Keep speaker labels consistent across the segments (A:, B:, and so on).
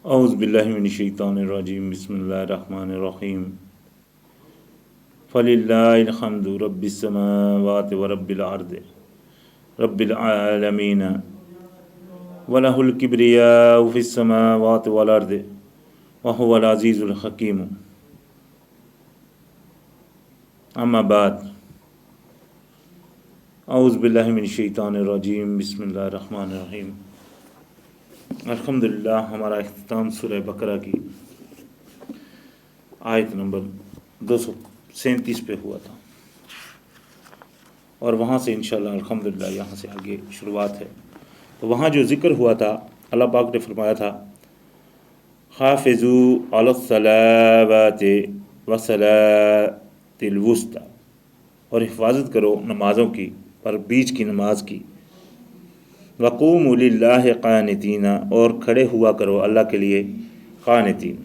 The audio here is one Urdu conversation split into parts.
A: اعوذ باللہ من الشیطان الرجیم بسم اللہ الرحمن الرحیم فللہ الحمد رب السماوات ورب الارض رب العالمین وَلَهُ الْكِبْرِيَاءُ فِي السَّمَاوَاتِ وَالْأَرْضِ وَهُوَ الْعَزِيزُ الْحَكِيمُ اما بعد اعوذ باللہ من الشیطان الرجیم بسم اللہ الرحمن الرحیم۔ الحمدللہ ہمارا اختتام سورہ بقرہ کی آیت نمبر 237 پہ ہوا تھا، اور وہاں سے انشاءاللہ الحمدللہ یہاں سے آگے شروعات ہے۔ تو وہاں جو ذکر ہوا تھا، اللہ پاک نے فرمایا تھا حافظوا علی الصلاوات والصلاۃ الوسطی، اور حفاظت کرو نمازوں کی پر بیچ کی نماز کی، وقوموا للہ قانتین، اور کھڑے ہوا کرو اللہ کے لیے قانتین۔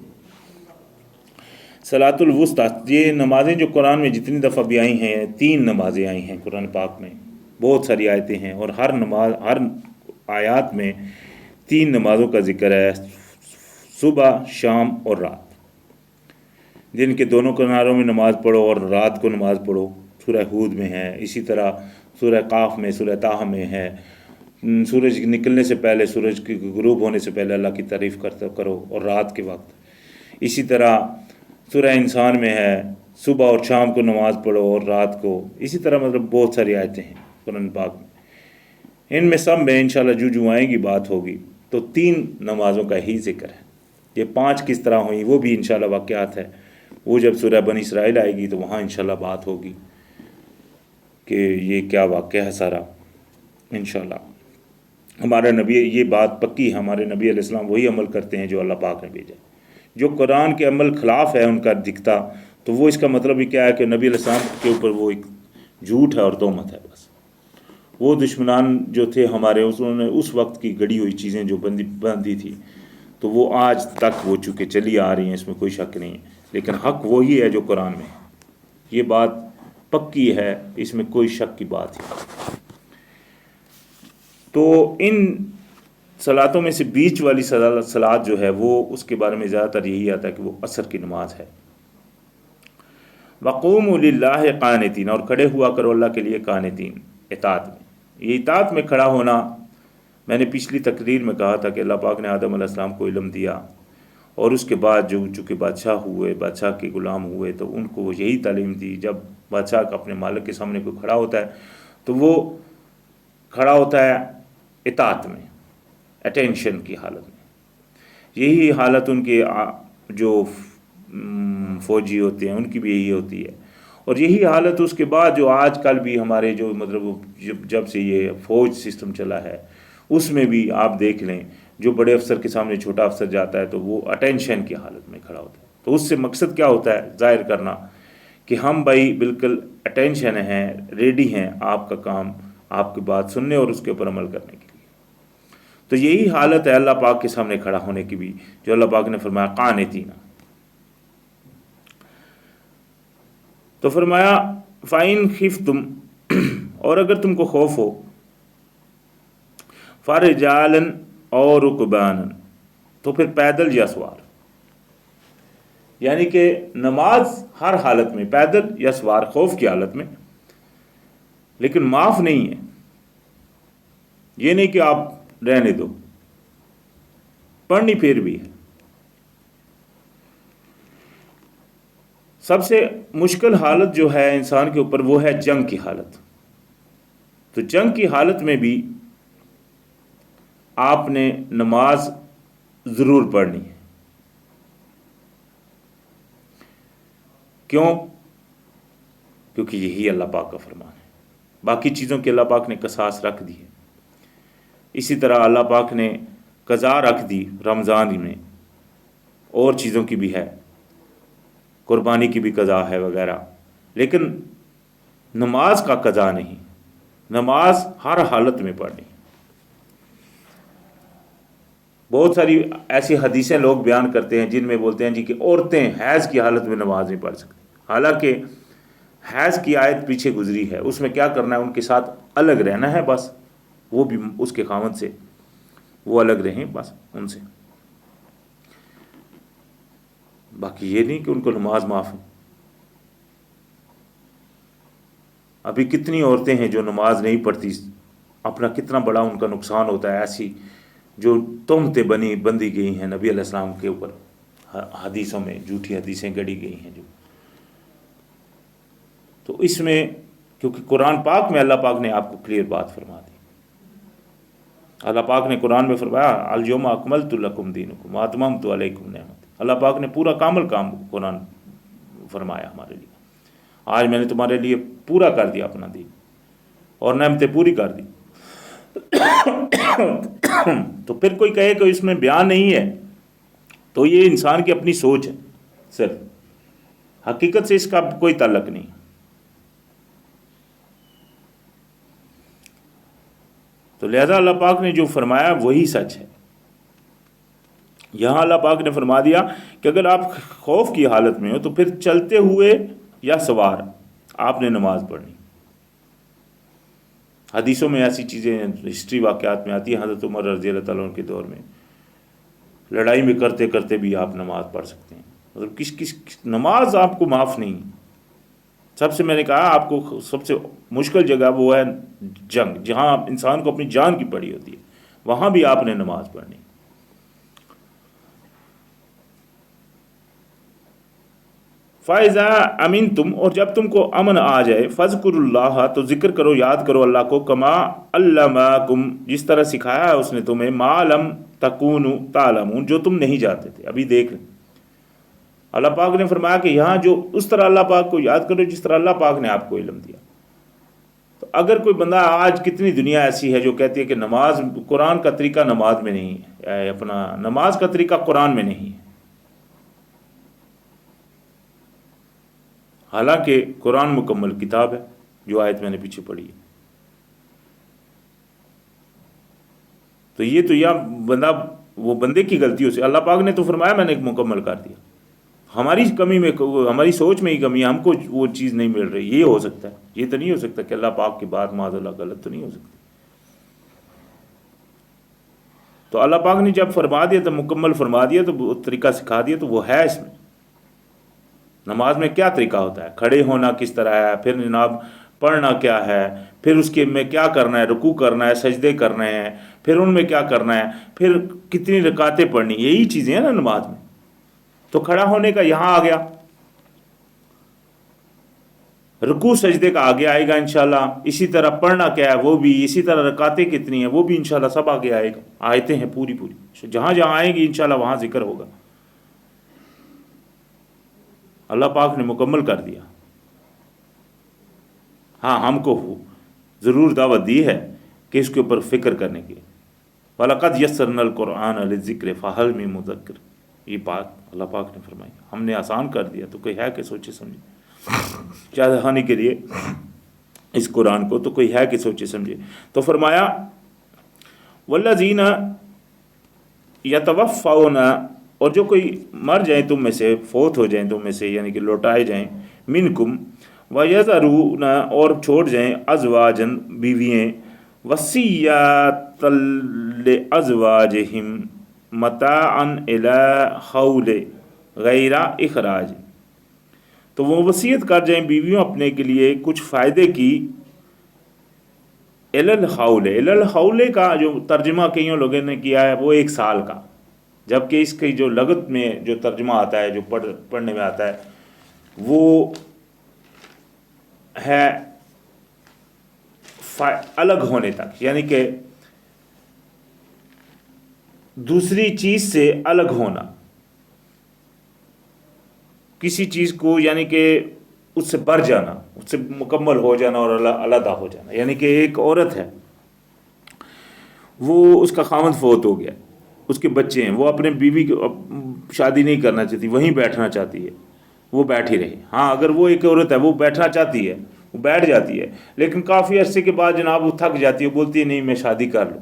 A: صلاۃ الوسطی، یہ نمازیں جو قرآن میں جتنی دفعہ بھی آئی ہیں، 3 نمازیں آئی ہیں قرآن پاک میں، بہت ساری آیتیں ہیں، اور ہر آیات میں 3 نمازوں کا ذکر ہے، صبح، شام اور رات، دن کے دونوں کناروں میں نماز پڑھو اور رات کو نماز پڑھو۔ سورہ ہود میں ہے، اسی طرح سورہ قاف میں، سورہ طٰہٰ میں ہے، سورج نکلنے سے پہلے، سورج کے غروب ہونے سے پہلے اللہ کی تعریف کرو اور رات کے وقت۔ اسی طرح سورہ انسان میں ہے، صبح اور شام کو نماز پڑھو اور رات کو۔ اسی طرح بہت ساری آیتیں ہیں قرآن پاک میں، ان میں سب میں انشاءاللہ جو آئیں گی بات ہوگی، تو 3 نمازوں کا ہی ذکر ہے۔ یہ 5 کس طرح ہوئیں وہ بھی انشاءاللہ واقعات ہے، وہ جب سورہ بنی اسرائیل آئے گی تو وہاں انشاءاللہ بات ہوگی کہ یہ کیا واقعہ ہے سارا انشاءاللہ۔ ہمارا نبی، یہ بات پکی ہے، ہمارے نبی علیہ السلام وہی عمل کرتے ہیں جو اللہ پاک نے بھیجا۔ جو قرآن کے عمل خلاف ہے ان کا دکھتا، تو وہ اس کا مطلب ہی کیا ہے کہ نبی علیہ السلام کے اوپر وہ ایک جھوٹ ہے اور تہمت ہے بس۔ وہ دشمنان جو تھے ہمارے، انہوں نے اس وقت کی گڑی ہوئی چیزیں جو بندی تھی، تو وہ آج تک وہ چونکہ چلی آ رہی ہیں، اس میں کوئی شک نہیں ہے، لیکن حق وہی ہے جو قرآن میں ہے، یہ بات پکی ہے، اس میں کوئی شک کی بات ہے۔ تو ان صلاتوں میں سے بیچ والی صلات جو ہے، وہ اس کے بارے میں زیادہ تر یہی آتا ہے کہ وہ عصر کی نماز ہے۔ وقوموا للہ قانتین، اور کھڑے ہوا کرو اللہ کے لیے قانتین، اطاعت میں۔ یہ اطاعت میں کھڑا ہونا، میں نے پچھلی تقریر میں کہا تھا کہ اللہ پاک نے آدم علیہ السلام کو علم دیا، اور اس کے بعد جو چونکہ بادشاہ ہوئے، بادشاہ کے غلام ہوئے، تو ان کو یہی تعلیم دی، جب بادشاہ کا اپنے مالک کے سامنے کوئی کھڑا ہوتا ہے تو وہ کھڑا ہوتا ہے اطاعت میں، اٹینشن کی حالت میں۔ یہی حالت ان کے جو فوجی ہوتے ہیں ان کی بھی یہی ہوتی ہے، اور یہی حالت اس کے بعد جو آج کل بھی ہمارے جو جب سے یہ فوج سسٹم چلا ہے، اس میں بھی آپ دیکھ لیں، جو بڑے افسر کے سامنے چھوٹا افسر جاتا ہے تو وہ اٹینشن کی حالت میں کھڑا ہوتا ہے۔ تو اس سے مقصد کیا ہوتا ہے؟ ظاہر کرنا کہ ہم بھائی بالکل اٹینشن ہیں، ریڈی ہیں آپ کا کام، آپ کی بات سننے اور اس کے اوپر عمل کرنے کے لیے۔ تو یہی حالت ہے اللہ پاک کے سامنے کھڑا ہونے کی بھی، جو اللہ پاک نے فرمایا قانتین۔ تو فرمایا فَإِنْ خِفْتُمْ، اور اگر تم کو خوف ہو، فَرِجَالًا أَوْ رُكْبَانًا، تو پھر پیدل یا سوار، یعنی کہ نماز ہر حالت میں، پیدل یا سوار، خوف کی حالت میں، لیکن معاف نہیں ہے۔ یہ نہیں کہ آپ رہنے دو، پڑھنی پھر بھی ہے۔ سب سے مشکل حالت جو ہے انسان کے اوپر وہ ہے جنگ کی حالت۔ تو جنگ کی حالت میں بھی آپ نے نماز ضرور پڑھنی ہے۔ کیوں؟ کیونکہ یہی اللہ پاک کا فرمان ہے۔ باقی چیزوں کے اللہ پاک نے قصاص رکھ دی ہے، اسی طرح اللہ پاک نے قضا رکھ دی رمضان میں، اور چیزوں کی بھی ہے، قربانی کی بھی قضا ہے وغیرہ، لیکن نماز کا قضا نہیں۔ نماز ہر حالت میں پڑھنی۔ بہت ساری ایسی حدیثیں لوگ بیان کرتے ہیں جن میں بولتے ہیں جی کہ عورتیں حیض کی حالت میں نماز نہیں پڑھ سکتی، حالانکہ حیض کی آیت پیچھے گزری ہے، اس میں کیا کرنا ہے؟ ان کے ساتھ الگ رہنا ہے بس، وہ بھی اس کے خاوند سے وہ الگ رہیں بس ان سے۔ باقی یہ نہیں کہ ان کو نماز معاف ہے. ابھی کتنی عورتیں ہیں جو نماز نہیں پڑھتی, اپنا کتنا بڑا ان کا نقصان ہوتا ہے, ایسی جو تہمتیں بندی گئی ہیں نبی علیہ السلام کے اوپر, حدیثوں میں جھوٹی حدیثیں گڑی گئی ہیں جو. تو اس میں کیونکہ قرآن پاک میں اللہ پاک نے آپ کو کلیئر بات فرما دی. اللہ پاک نے قرآن میں فرمایا الیوم اکملت لکم دینکم واتممت علیکم نعمتی. اللہ پاک نے پورا کامل کام قرآن فرمایا ہمارے لیے, آج میں نے تمہارے لیے پورا کر دیا اپنا دین اور نعمتیں پوری کر دی. تو پھر کوئی کہے کہ اس میں بیان نہیں ہے, تو یہ انسان کی اپنی سوچ ہے صرف, حقیقت سے اس کا کوئی تعلق نہیں. تو لہذا اللہ پاک نے جو فرمایا وہی سچ ہے. یہاں اللہ پاک نے فرما دیا کہ اگر آپ خوف کی حالت میں ہو تو پھر چلتے ہوئے یا سوار آپ نے نماز پڑھنی. حدیثوں میں ایسی چیزیں ہسٹری واقعات میں آتی ہیں, حضرت عمر رضی اللہ تعالیٰ عنہ کے دور میں لڑائی میں کرتے کرتے بھی آپ نماز پڑھ سکتے ہیں. مطلب کس نماز آپ کو معاف نہیں. سب سے میں نے کہا آپ کو سب سے مشکل جگہ وہ ہے جنگ, جہاں انسان کو اپنی جان کی پڑی ہوتی ہے, وہاں بھی آپ نے نماز پڑھنی. فَإِذَا أَمِنْتُمْ, اور جب تم کو امن آ جائے, فَاذْكُرُوا اللَّهَ, تو ذکر کرو, یاد کرو اللہ کو, کما علمکم, جس طرح سکھایا ہے اس نے تمہیں, ما لم تکونوا تعلمون, جو تم نہیں جانتے تھے. ابھی دیکھ لیں اللہ پاک نے فرمایا کہ یہاں جو اس طرح اللہ پاک کو یاد کرو جس طرح اللہ پاک نے آپ کو علم دیا. تو اگر کوئی بندہ, آج کتنی دنیا ایسی ہے جو کہتی ہے کہ نماز, قرآن کا طریقہ نماز میں نہیں ہے, اپنا نماز کا طریقہ قرآن میں نہیں ہے. حالانکہ قرآن مکمل کتاب ہے, جو آیت میں نے پیچھے پڑھی ہے. تو یہ بندہ, وہ بندے کی غلطیوں سے, اللہ پاک نے تو فرمایا میں نے مکمل کر دیا. ہماری کمی میں, ہماری سوچ میں ہی کمی ہے, ہم کو وہ چیز نہیں مل رہی. یہ ہو سکتا ہے, یہ تو نہیں ہو سکتا کہ اللہ پاک کی بات معاذ اللہ غلط تو نہیں ہو سکتی. تو اللہ پاک نے جب فرما دیا تو مکمل فرما دیا, تو وہ طریقہ سکھا دیا, تو وہ ہے اس میں. نماز میں کیا طریقہ ہوتا ہے, کھڑے ہونا کس طرح ہے, پھر جناب پڑھنا کیا ہے, پھر اس کے میں کیا کرنا ہے, رکوع کرنا ہے, سجدے کرنے ہیں, پھر ان میں کیا کرنا ہے, پھر کتنی رکعتیں پڑھنی, یہی چیزیں ہیں نا نماز میں. تو کھڑا ہونے کا یہاں آ گیا, رکوع سجدے کا آگے آئے گا انشاءاللہ. اسی طرح پڑھنا کیا ہے وہ بھی, اسی طرح رکعتیں کتنی ہیں وہ بھی انشاءاللہ سب آگے آئے گا. آیتیں ہیں پوری, جہاں جہاں آئیں گی انشاءاللہ وہاں ذکر ہوگا. اللہ پاک نے مکمل کر دیا. ہاں ہم کو ضرور دعوت دی ہے کہ اس کے اوپر فکر کرنے کی. وَلَقَدْ يَسَّرْنَا الْقُرْآنَ لِلذِّكْرِ فَهَلْ مِن مُدَّكِّرٍ, یہ بات اللہ پاک نے فرمائی, ہم نے آسان کر دیا, تو کوئی ہے کہ سوچے سمجھے چاہنے کے لیے اس قرآن کو, تو کوئی ہے کہ سوچے سمجھے. تو فرمایا وَالَّذِينَ يَتَوَفَّوْنَ, اور جو کوئی مر جائیں تم میں سے, فوت ہو جائیں تم میں سے, یعنی کہ لوٹائے جائیں, منکم, وَيَذَرُونَ, اور چھوڑ جائیں, ازواجن, بیوییں, وصیۃ لازواجہم متاعا الی حول غیر اخراج, تو وہ وصیت کر جائیں بیویوں اپنے کے لیے کچھ فائدے کی, الی الحول, الی الحول کا جو ترجمہ کئیوں لوگوں نے کیا ہے وہ 1 سال کا, جبکہ اس کی جو لغت میں جو ترجمہ آتا ہے, جو پڑھنے میں آتا ہے, وہ ہے الگ ہونے تک, یعنی کہ دوسری چیز سے الگ ہونا, کسی چیز کو, یعنی کہ اس سے بڑھ جانا, اس سے مکمل ہو جانا اور علیحدہ ہو جانا. یعنی کہ ایک عورت ہے, وہ اس کا خاوند فوت ہو گیا, اس کے بچے ہیں, وہ اپنے بیوی کو شادی نہیں کرنا چاہتی, وہیں بیٹھنا چاہتی ہے, وہ بیٹھی رہے. ہاں اگر وہ ایک عورت ہے وہ بیٹھنا چاہتی ہے, وہ بیٹھ جاتی ہے, لیکن کافی عرصے کے بعد جناب وہ تھک جاتی ہے, بولتی ہے نہیں میں شادی کر لوں,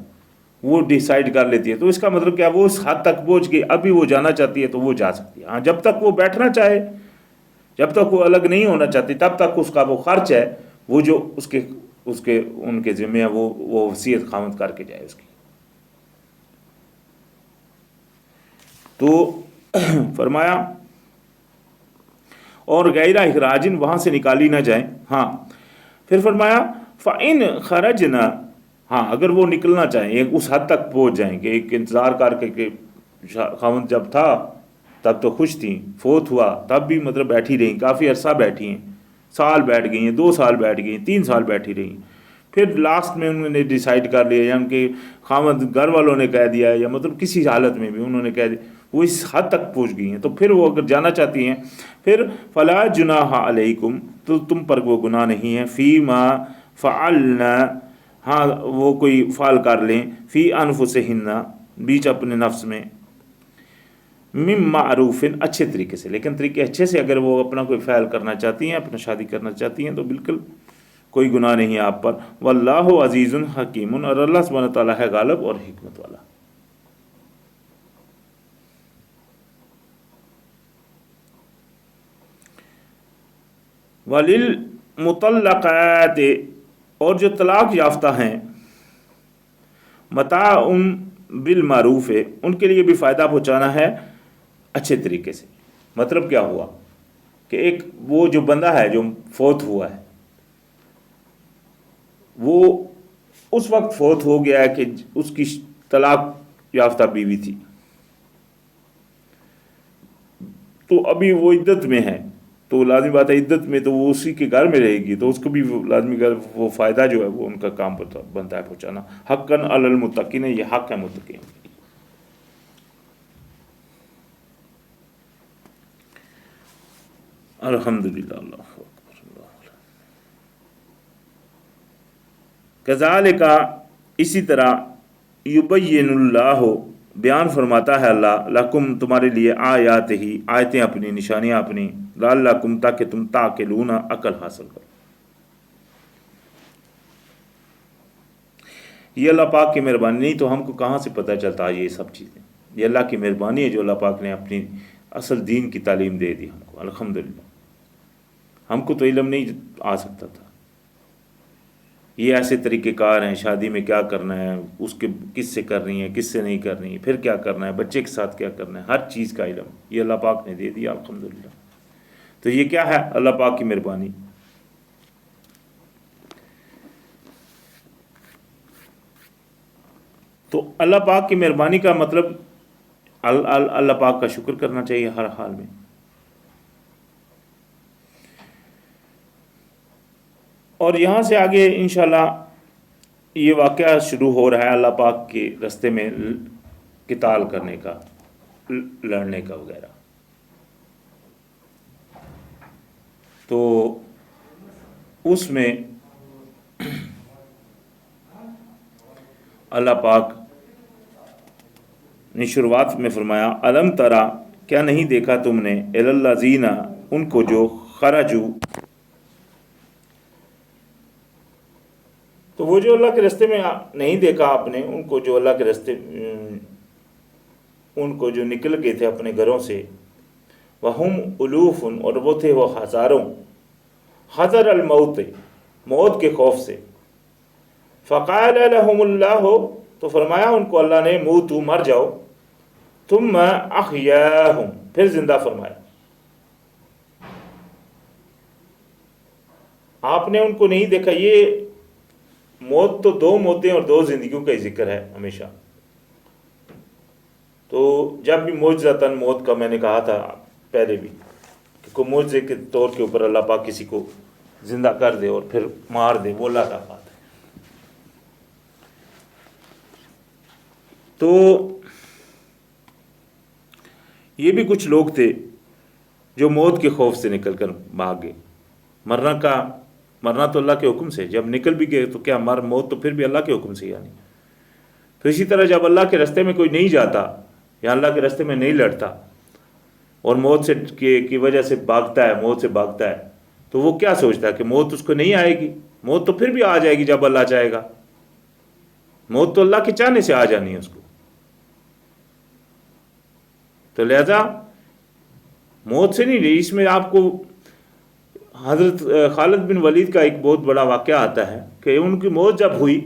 A: وہ ڈیسائیڈ کر لیتی ہے. تو اس کا مطلب کیا, وہ اس حد تک پہنچ گئی, ابھی وہ جانا چاہتی ہے تو وہ جا سکتی ہے. ہاں جب تک وہ بیٹھنا چاہے, جب تک وہ الگ نہیں ہونا چاہتی, تب تک اس کا وہ خرچ ہے, وہ جو اس کے ان کے ذمہ ہے, وہ وصیت خامد کر کے جائے اس کی. تو فرمایا اور غیر اخراجن وہاں سے نکالی نہ جائیں. ہاں پھر فرمایا فَإِنْ خَرَجْنَا، ہاں اگر وہ نکلنا چاہیں، ایک اس حد تک پہنچ جائیں کہ ایک انتظار کر کے کہ خاوند جب تھا تب تو خوش تھیں، فوت ہوا تب بھی مطلب بیٹھی رہیں، کافی عرصہ بیٹھی ہیں، سال بیٹھ گئی ہیں، 2 سال بیٹھ گئی ہیں، 3 سال بیٹھی رہیں، پھر لاسٹ میں انہوں نے ڈیسائیڈ کر لیا، یا ان کے خاوند گھر والوں نے کہہ دیا، یا مطلب کسی حالت میں بھی انہوں نے کہہ دیا، وہ اس حد تک پہنچ گئی ہیں، تو پھر وہ اگر جانا چاہتی ہیں پھر فلا جناح علیکم، تو تم پر وہ گناہ نہیں ہے، فی ما فعلنا، ہاں وہ کوئی فعل کر لیں، فی انفسہن، بیچ اپنے نفس میں، من معروف، اچھے طریقے سے، لیکن طریقے اچھے سے اگر وہ اپنا کوئی فعل کرنا چاہتی ہیں، اپنا شادی کرنا چاہتی ہیں تو بالکل کوئی گناہ نہیں ہے آپ پر. واللہ عزیز حکیم، اور اللہ سبحانہ تعالیٰ ہے غالب اور حکمت والا. وَلِلْمُطَلَّقَاتِ، اور جو طلاق یافتہ ہیں، متاع بالمعروف، ان کے لیے بھی فائدہ پہنچانا ہے اچھے طریقے سے. مطلب کیا ہوا کہ ایک وہ جو بندہ ہے جو فوت ہوا ہے، وہ اس وقت فوت ہو گیا ہے کہ اس کی طلاق یافتہ بیوی تھی، تو ابھی وہ عدت میں ہے، تو لازمی بات ہے عدت میں تو وہ اسی کے گھر میں رہے گی، تو اس کو بھی لازمی وہ فائدہ جو ہے وہ ان کا کام بنتا ہے پہنچانا. حقاً علی المتقین، یہ حق ہے متقین. الحمدللہ، اللہ اکبر، اللہ. کذالک، اسی طرح، یبین اللہ، بیان فرماتا ہے اللہ، لکم، تمہارے لیے، آیات ہی، آیتیں اپنی، نشانیاں اپنی، لعلکم، تاکہ تم تعقلون، عقل حاصل کرو. یہ اللہ پاک کی مہربانی، نہیں تو ہم کو کہاں سے پتہ چلتا یہ سب چیزیں. یہ اللہ کی مہربانی ہے جو اللہ پاک نے اپنی اصل دین کی تعلیم دے دی ہم کو، الحمدللہ. ہم کو تو علم نہیں آ سکتا تھا. یہ ایسے طریقہ کار ہیں، شادی میں کیا کرنا ہے، اس کے کس سے کرنی ہے، کس سے نہیں کرنی ہے، پھر کیا کرنا ہے، بچے کے ساتھ کیا کرنا ہے، ہر چیز کا علم یہ اللہ پاک نے دے دیا، الحمدللہ. تو یہ کیا ہے؟ اللہ پاک کی مہربانی. تو اللہ پاک کی مہربانی کا مطلب اللہ پاک کا شکر کرنا چاہیے ہر حال میں. اور یہاں سے آگے انشاءاللہ یہ واقعہ شروع ہو رہا ہے اللہ پاک کے رستے میں قتال کرنے کا، لڑنے کا وغیرہ. تو اس میں اللہ پاک نے شروعات میں فرمایا، الم ترا، کیا نہیں دیکھا تم نے، الی الذین، ان کو جو خرجو، تو وہ جو اللہ کے رستے میں نہیں دیکھا آپ نے ان کو، جو اللہ کے رستے، ان کو جو نکل گئے تھے اپنے گھروں سے، وہم الوف، اور وہ تھے وہ ہزاروں، حذر الموت، موت کے خوف سے. فقال لهم اللہ، تو فرمایا ان کو اللہ نے، موتوا، مر جاؤ، ثم احیاہم، پھر زندہ فرمایا. آپ نے ان کو نہیں دیکھا. یہ موت تو 2 موتیں اور 2 زندگیوں کا ہی ذکر ہے ہمیشہ. تو جب بھی معجزتاً موت کا میں نے کہا تھا پہلے بھی کہ کوئی معجزے کے طور کے اوپر اللہ پاک کسی کو زندہ کر دے اور پھر مار دے، وہ اللہ کا بات ہے. تو یہ بھی کچھ لوگ تھے جو موت کے خوف سے نکل کر بھاگ گئے. مرنا تو اللہ کے حکم سے، جب نکل بھی گئے تو کیا موت تو پھر بھی اللہ کے حکم سے. یعنی تو اسی طرح جب اللہ کے راستے میں کوئی نہیں جاتا یا اللہ کے راستے میں نہیں لڑتا اور موت سے کی وجہ سے بھاگتا ہے، موت سے بھاگتا ہے، تو وہ کیا سوچتا ہے کہ موت اس کو نہیں آئے گی؟ موت تو پھر بھی آ جائے گی جب اللہ چاہے گا. موت تو اللہ کے چاہنے سے آ جانی ہے اس کو. تو لہذا موت سے نہیں رہی. اس میں آپ کو حضرت خالد بن ولید کا ایک بہت بڑا واقعہ آتا ہے کہ ان کی موت جب ہوئی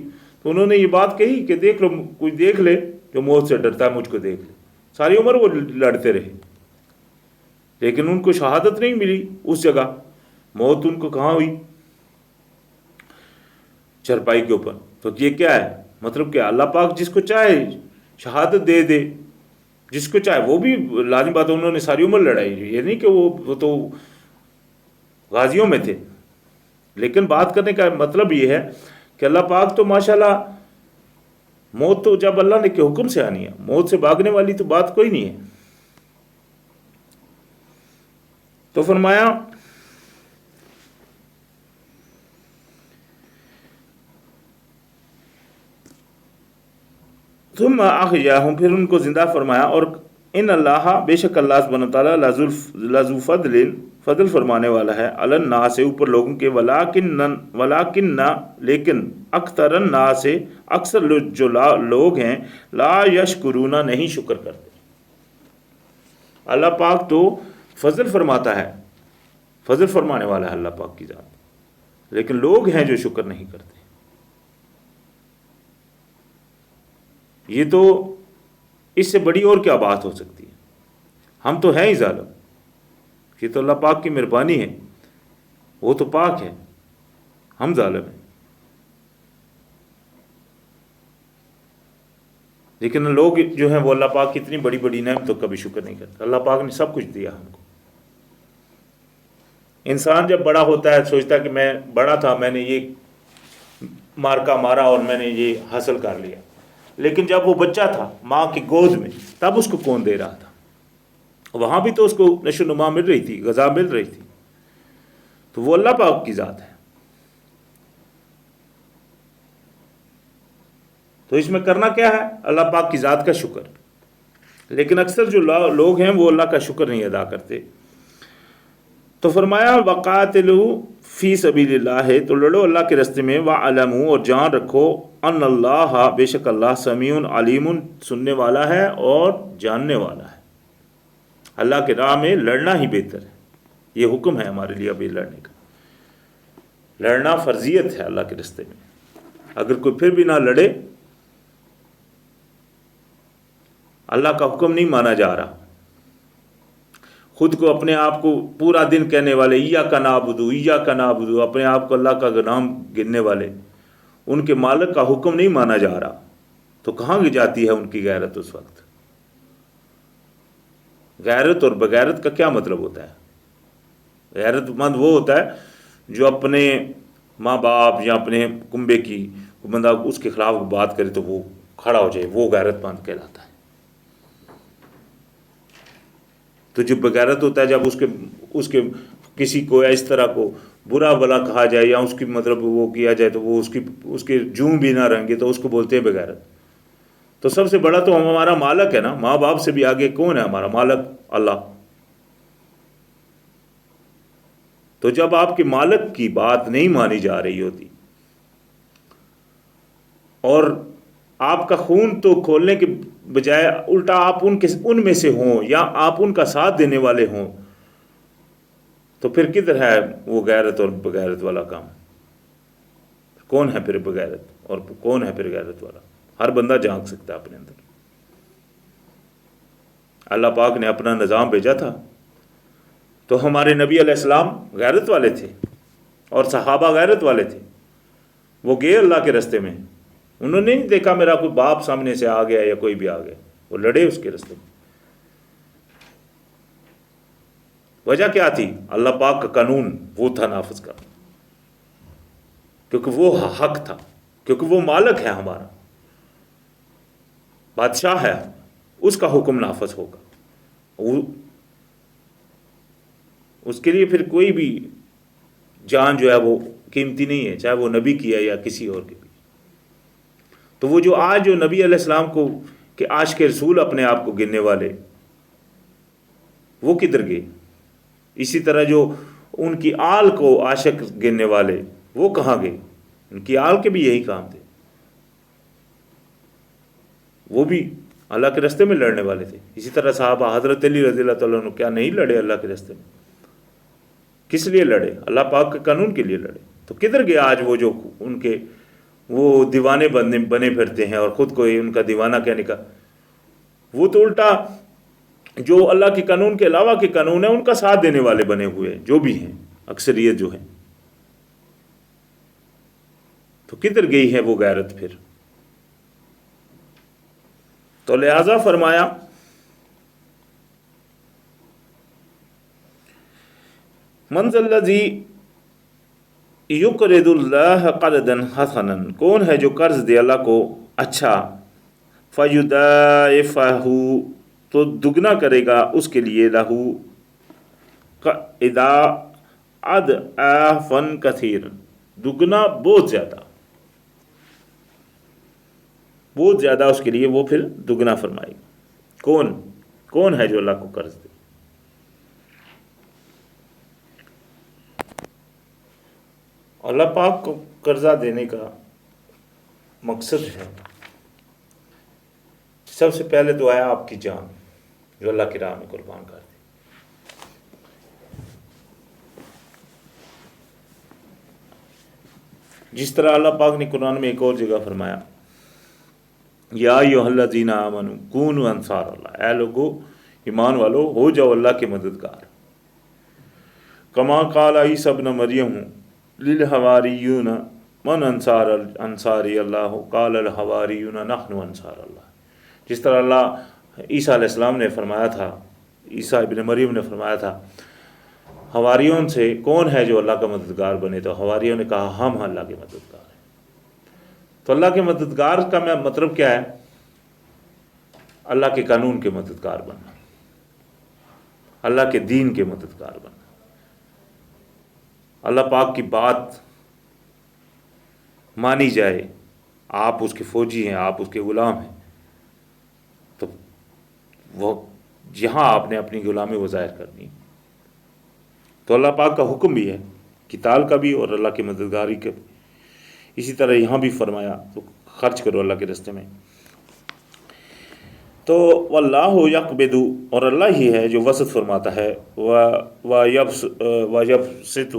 A: تو انہوں نے یہ بات کہی کہ دیکھ لو، کوئی دیکھ لے جو موت سے ڈرتا ہے مجھ کو دیکھ لے. ساری عمر وہ لڑتے رہے. لیکن ان کو شہادت نہیں ملی اس جگہ، موت ان کو کہاں ہوئی؟ چرپائی کے اوپر۔ تو یہ کیا ہے مطلب کہ اللہ پاک جس کو چاہے شہادت دے دے، جس کو چاہے، وہ بھی لازم بات ہے انہوں نے ساری عمر لڑائی، یہ نہیں کہ وہ تو غازیوں میں تھے، لیکن بات کرنے کا مطلب یہ ہے کہ اللہ پاک تو ماشاءاللہ، موت تو جب اللہ نے کے حکم سے آنی ہے، موت سے بھاگنے والی تو بات کوئی نہیں ہے۔ تو فرمایا ثم احیاہم، پھر ان کو زندہ فرمایا، اور ان اللہ، بے شک اللہ سبحانہ تعالیٰ لذو فضل، فضل فرمانے والا ہے، علی الناس، اوپر لوگوں کے، ولیکن لیکن اکثر الناس، اکثر جو لوگ ہیں، لا یشکرون، نہیں شکر کرتے۔ اللہ پاک تو فضل فرماتا ہے، فضل فرمانے والا ہے اللہ پاک کی ذات، لیکن لوگ ہیں جو شکر نہیں کرتے۔ یہ تو اس سے بڑی اور کیا بات ہو سکتی ہے؟ ہم تو ہیں ہی ظالم، یہ تو اللہ پاک کی مہربانی ہے، وہ تو پاک ہے، ہم ظالم ہیں۔ لیکن لوگ جو ہیں وہ اللہ پاک کی اتنی بڑی بڑی نعمتوں کا بھی شکر نہیں کرتے۔ اللہ پاک نے سب کچھ دیا ہم کو۔ انسان جب بڑا ہوتا ہے سوچتا ہے کہ میں بڑا تھا، میں نے یہ مارکا مارا اور میں نے یہ حاصل کر لیا، لیکن جب وہ بچہ تھا ماں کی گود میں، تب اس کو کون دے رہا تھا؟ وہاں بھی تو اس کو نشو و نما مل رہی تھی، غذا مل رہی تھی۔ تو وہ اللہ پاک کی ذات ہے۔ تو اس میں کرنا کیا ہے؟ اللہ پاک کی ذات کا شکر۔ لیکن اکثر جو لوگ ہیں وہ اللہ کا شکر نہیں ادا کرتے۔ تو فرمایا وقاتلوا فی سبیل اللہ، تو لڑو اللہ کے راستے میں، وعلموا، اور جان رکھو، ان اللہ، بے شک اللہ، سمیع علیم، سننے والا ہے اور جاننے والا ہے۔ اللہ کے راہ میں لڑنا ہی بہتر ہے، یہ حکم ہے ہمارے لیے ابھی لڑنے کا۔ لڑنا فرضیت ہے اللہ کے راستے میں، اگر کوئی پھر بھی نہ لڑے، اللہ کا حکم نہیں مانا جا رہا، خود کو اپنے آپ کو پورا دن کہنے والے ایاک نعبد ایاک نعبد، اپنے آپ کو اللہ کا نام گننے والے، ان کے مالک کا حکم نہیں مانا جا رہا، تو کہاں جاتی ہے ان کی غیرت اس وقت؟ غیرت اور بغیرت کا کیا مطلب ہوتا ہے؟ غیرت مند وہ ہوتا ہے جو اپنے ماں باپ یا اپنے کنبے کی بندہ اس کے خلاف بات کرے تو وہ کھڑا ہو جائے، وہ غیرت مند کہلاتا ہے۔ تو جو بغیرت ہوتا ہے جب اس کے کسی کو اس طرح کو برا بلا کہا جائے یا اس کی مطلب وہ کیا جائے تو وہ اس کے جوں بھی نہ رنگے، تو اس کو بولتے ہیں بغیرت۔ تو سب سے بڑا تو ہمارا مالک ہے نا، ماں باپ سے بھی آگے کون ہے ہمارا مالک؟ اللہ۔ تو جب آپ کے مالک کی بات نہیں مانی جا رہی ہوتی اور آپ کا خون تو کھولنے کے بجائے الٹا آپ ان میں سے ہوں یا آپ ان کا ساتھ دینے والے ہوں، تو پھر کدھر ہے وہ غیرت اور بغیرت والا کام؟ کون ہے پھر بغیرت اور کون ہے پھر غیرت والا؟ ہر بندہ جھانک سکتا ہے اپنے اندر۔ اللہ پاک نے اپنا نظام بھیجا تھا، تو ہمارے نبی علیہ السلام غیرت والے تھے اور صحابہ غیرت والے تھے، وہ گئے اللہ کے راستے میں، انہوں نے نہیں دیکھا میرا کوئی باپ سامنے سے آ گیا یا کوئی بھی آ گیا، وہ لڑے اس کے راستے میں۔ وجہ کیا تھی؟ اللہ پاک کا قانون وہ تھا نافذ کا، کیونکہ وہ حق تھا، کیونکہ وہ مالک ہے ہمارا، بادشاہ ہے، اس کا حکم نافذ ہوگا، اس کے لیے پھر کوئی بھی جان جو ہے وہ قیمتی نہیں ہے، چاہے وہ نبی کی ہے یا کسی اور کی بھی۔ تو وہ جو آج جو نبی علیہ السلام کو کہ عاشق رسول اپنے آپ کو گننے والے، وہ کدھر گئے؟ اسی طرح جو ان کی آل کو عاشق گننے والے، وہ کہاں گئے؟ ان کی آل کے بھی یہی کام تھے، وہ بھی اللہ کے راستے میں لڑنے والے تھے۔ اسی طرح صحابہ، حضرت علی رضی اللہ تعالیٰ عنہ کیا نہیں لڑے اللہ کے راستے میں؟ کس لیے لڑے؟ اللہ پاک کے قانون کے لیے لڑے۔ تو کدھر گیا آج وہ جو ان کے وہ دیوانے بنے پھرتے ہیں اور خود کو ان کا دیوانہ کہنے کا؟ وہ تو الٹا جو اللہ کے قانون کے علاوہ کے قانون ہیں ان کا ساتھ دینے والے بنے ہوئے جو بھی ہیں، اکثریت جو ہے، تو کدھر گئی ہے وہ غیرت پھر؟ تو لہذا فرمایا من ذا الذی یقرض اللہ قرضا حسنا، کون ہے جو قرض دے اللہ کو اچھا، فیضاعفہ، تو دگنا کرے گا اس کے لیے، لہو اضعافا کثیر، دگنا بہت زیادہ، بہت زیادہ اس کے لیے وہ پھر دگنا فرمائے گا۔ کون ہے جو اللہ کو قرض دے؟ اللہ پاک کو قرضہ دینے کا مقصد ہے سب سے پہلے تو آیا آپ کی جان جو اللہ کی راہ میں قربان کر دی۔ جس طرح اللہ پاک نے قرآن میں ایک اور جگہ فرمایا، یا ایھا الذین آمنوا کونوا انصار اللہ، اے لوگو ایمان والو ہو جاؤ اللہ کے مددگار، کما قال عیسی ابن مریم للحواریون من انصاری اللہ قال الحواریون نحن انصار اللہ، جس طرح اللہ عیسیٰ علیہ السلام نے فرمایا تھا، عیسیٰ ابن مریم نے فرمایا تھا حواریون سے کون ہے جو اللہ کا مددگار بنے، تو حواریوں نے کہا ہم اللہ کے مددگار ہیں۔ تو اللہ کے مددگار کا مطلب کیا ہے؟ اللہ کے قانون کے مددگار بننا، اللہ کے دین کے مددگار بننا، اللہ پاک کی بات مانی جائے، آپ اس کے فوجی ہیں، آپ اس کے غلام ہیں، تو وہ جہاں آپ نے اپنی غلامی وہ ظاہر کرنی، تو اللہ پاک کا حکم بھی ہے قتال کا بھی اور اللہ کی مددگاری کا بھی۔ اسی طرح یہاں بھی فرمایا تو خرچ کرو اللہ کے راستے میں۔ تو واللہ یقبض، اور اللہ ہی ہے جو وسط فرماتا ہے، ویبسط،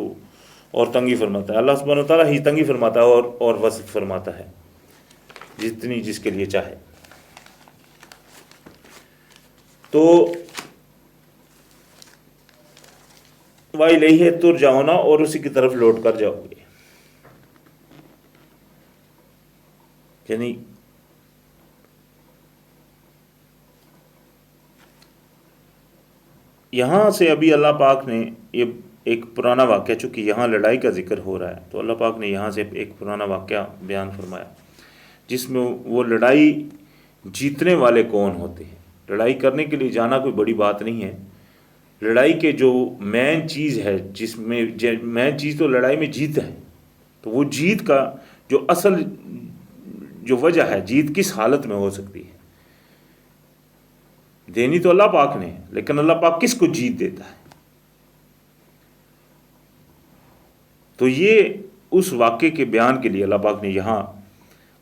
A: اور تنگی فرماتا ہے۔ اللہ سبحانہ وتعالیٰ ہی تنگی فرماتا ہے اور وسط فرماتا ہے، جتنی جس کے لیے چاہے۔ تو وَإِلَيْهِ تُرْجَعُونَ، اور اسی کی طرف لوٹ کر جاؤ گے، یعنی یہاں سے ابھی اللہ پاک نے یہ ایک پرانا واقعہ، چونکہ یہاں لڑائی کا ذکر ہو رہا ہے تو اللہ پاک نے یہاں سے ایک پرانا واقعہ بیان فرمایا جس میں وہ لڑائی جیتنے والے کون ہوتے ہیں۔ لڑائی کرنے کے لیے جانا کوئی بڑی بات نہیں ہے، لڑائی کے جو مین چیز ہے، جس میں مین چیز تو لڑائی میں جیت ہے، تو وہ جیت کا جو اصل جو وجہ ہے، جیت کس حالت میں ہو سکتی ہے، دینی تو اللہ پاک نے، لیکن اللہ پاک کس کو جیت دیتا ہے؟ تو یہ اس واقعے کے بیان کے لیے اللہ پاک نے یہاں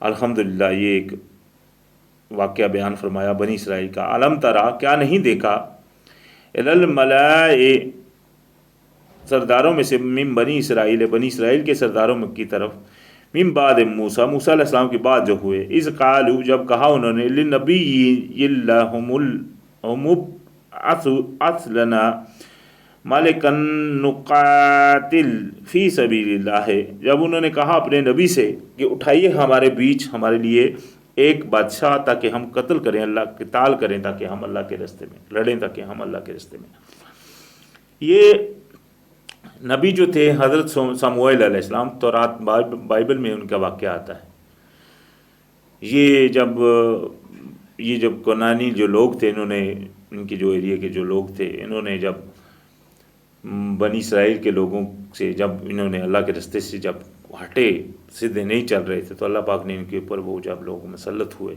A: الحمدللہ یہ ایک واقعہ بیان فرمایا بنی اسرائیل کا۔ علم ترا، کیا نہیں دیکھا، الی الملائے، سرداروں میں سے، من بنی اسرائیل، بنی اسرائیل کے سرداروں کی طرف، من بعد موسیٰ، موسیٰ علیہ السلام کے بعد جو ہوئے، اذ قالوا، جب کہا انہوں نے، لنبی لہم ابعث لنا ملکا نقاتل فی سبیل اللہ، جب انہوں نے کہا اپنے نبی سے کہ اٹھائیے ہمارے بیچ ہمارے لیے ایک بادشاہ تاکہ ہم قتل کریں، اللہ قتال کریں، تاکہ ہم اللہ کے راستے میں لڑیں، تاکہ ہم اللہ کے راستے میں۔ یہ نبی جو تھے حضرت سموئیل علیہ السلام، تورات بائبل میں ان کا واقعہ آتا ہے۔ یہ جب کنانی جو لوگ تھے، انہوں نے، ان کے جو ایریا کے جو لوگ تھے، انہوں نے جب بنی اسرائیل کے لوگوں سے جب انہوں نے اللہ کے راستے سے جب ہٹے، سیدھے نہیں چل رہے تھے، تو اللہ پاک نے ان کے اوپر وہ جب لوگ مسلط ہوئے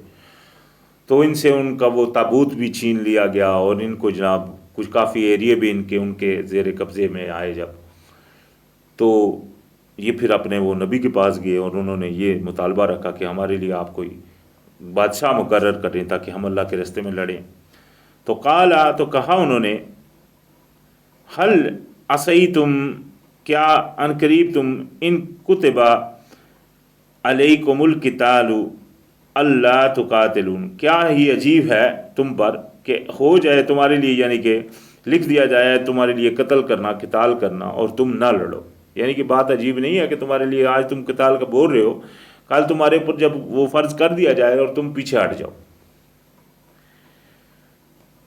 A: تو ان سے ان کا وہ تابوت بھی چھین لیا گیا، اور ان کو جناب کچھ کافی ایریے بھی ان کے زیر قبضے میں آئے جب، تو یہ پھر اپنے وہ نبی کے پاس گئے اور انہوں نے یہ مطالبہ رکھا کہ ہمارے لیے آپ کوئی بادشاہ مقرر کریں تاکہ ہم اللہ کے راستے میں لڑیں۔ تو قالا، تو کہا انہوں نے، حل عصیتم، کیا عنقریب تم، ان کتبہ علیکم القتال، اللہ تقاتلون، کیا ہی عجیب ہے تم پر کہ ہو جائے تمہارے لیے، یعنی کہ لکھ دیا جائے تمہارے لیے قتل کرنا، قتال کرنا، اور تم نہ لڑو۔ یعنی کہ بات عجیب نہیں ہے کہ تمہارے لیے آج تم قتال کا بول رہے ہو، کل تمہارے اوپر جب وہ فرض کر دیا جائے اور تم پیچھے ہٹ جاؤ۔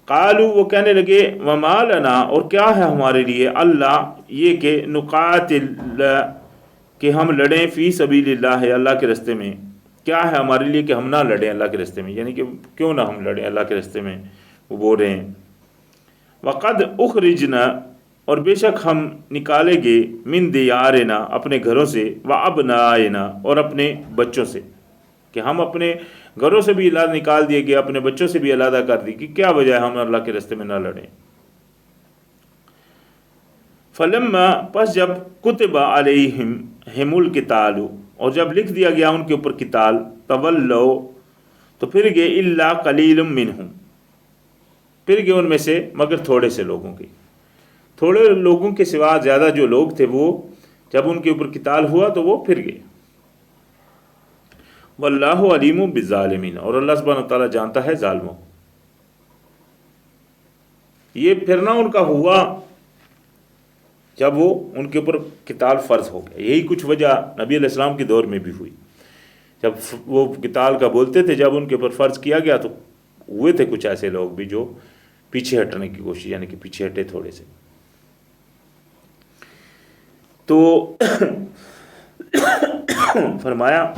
A: قالو، وہ کہنے لگے، وما لنا، اور کیا ہے ہمارے لیے، اللہ یہ کہ نقاتل، کہ ہم لڑیں فی سبیل اللہ، اللہ کے راستے میں، کیا ہے ہمارے لیے کہ ہم نہ لڑیں اللہ کے راستے میں، یعنی کہ کیوں نہ ہم لڑیں اللہ کے راستے میں، وہ بول رہے ہیں۔ وقد اخرجنا، اور بے شک ہم نکالے گے، من دیارنا، اپنے گھروں سے، وابنائنا، اور اپنے بچوں سے، کہ ہم اپنے گھروں سے بھی اللہ نکال دیے گئے، اپنے بچوں سے بھی علیحدہ کر دی، کہ کیا وجہ ہے ہم اللہ کے راستے میں نہ لڑیں۔ فلما، پس جب کتب علیہم القتال، اور جب لکھ دیا گیا ان کے اوپر قتال، تولو، تو پھر گئے، الا قلیل منہم، پھر گئے ان میں سے مگر تھوڑے سے لوگوں کے، تھوڑے لوگوں کے سوا زیادہ جو لوگ تھے وہ جب ان کے اوپر قتال ہوا تو وہ پھر گئے۔ واللہ علیم بالظالمین، اور اللہ سبحانہ وتعالیٰ جانتا ہے ظالموں۔ یہ پھرنا ان کا ہوا جب وہ ان کے اوپر قتال فرض ہو گیا۔ یہی کچھ وجہ نبی علیہ السلام کے دور میں بھی ہوئی، جب وہ قتال کا بولتے تھے، جب ان کے اوپر فرض کیا گیا تو ہوئے تھے کچھ ایسے لوگ بھی جو پیچھے ہٹنے کی کوشش، یعنی کہ پیچھے ہٹے تھوڑے سے۔ تو فرمایا،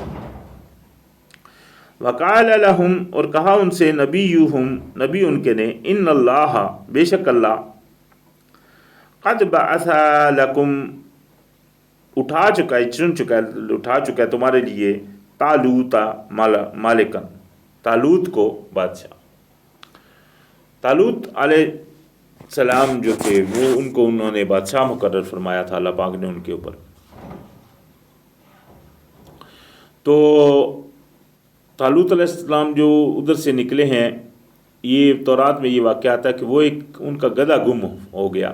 A: وقال لہم، اور کہا ان سے، نبیہم، نبی ان کے نے، ان اللہ، بے شک اللہ، قد بعث لکم، اٹھا چکا ہے، چن چکا ہے، اٹھا چکا ہے تمہارے لیے، طالوت مالکن، طالوت کو بادشاہ۔ طالوت علیہ السلام جو تھے وہ ان کو انہوں نے بادشاہ مقرر فرمایا تھا اللہ پاک نے ان کے اوپر۔ تو طالوت علیہ السلام جو ادھر سے نکلے ہیں، یہ تورات میں یہ واقعہ آتا ہے کہ وہ ایک ان کا گدھا گم ہو گیا،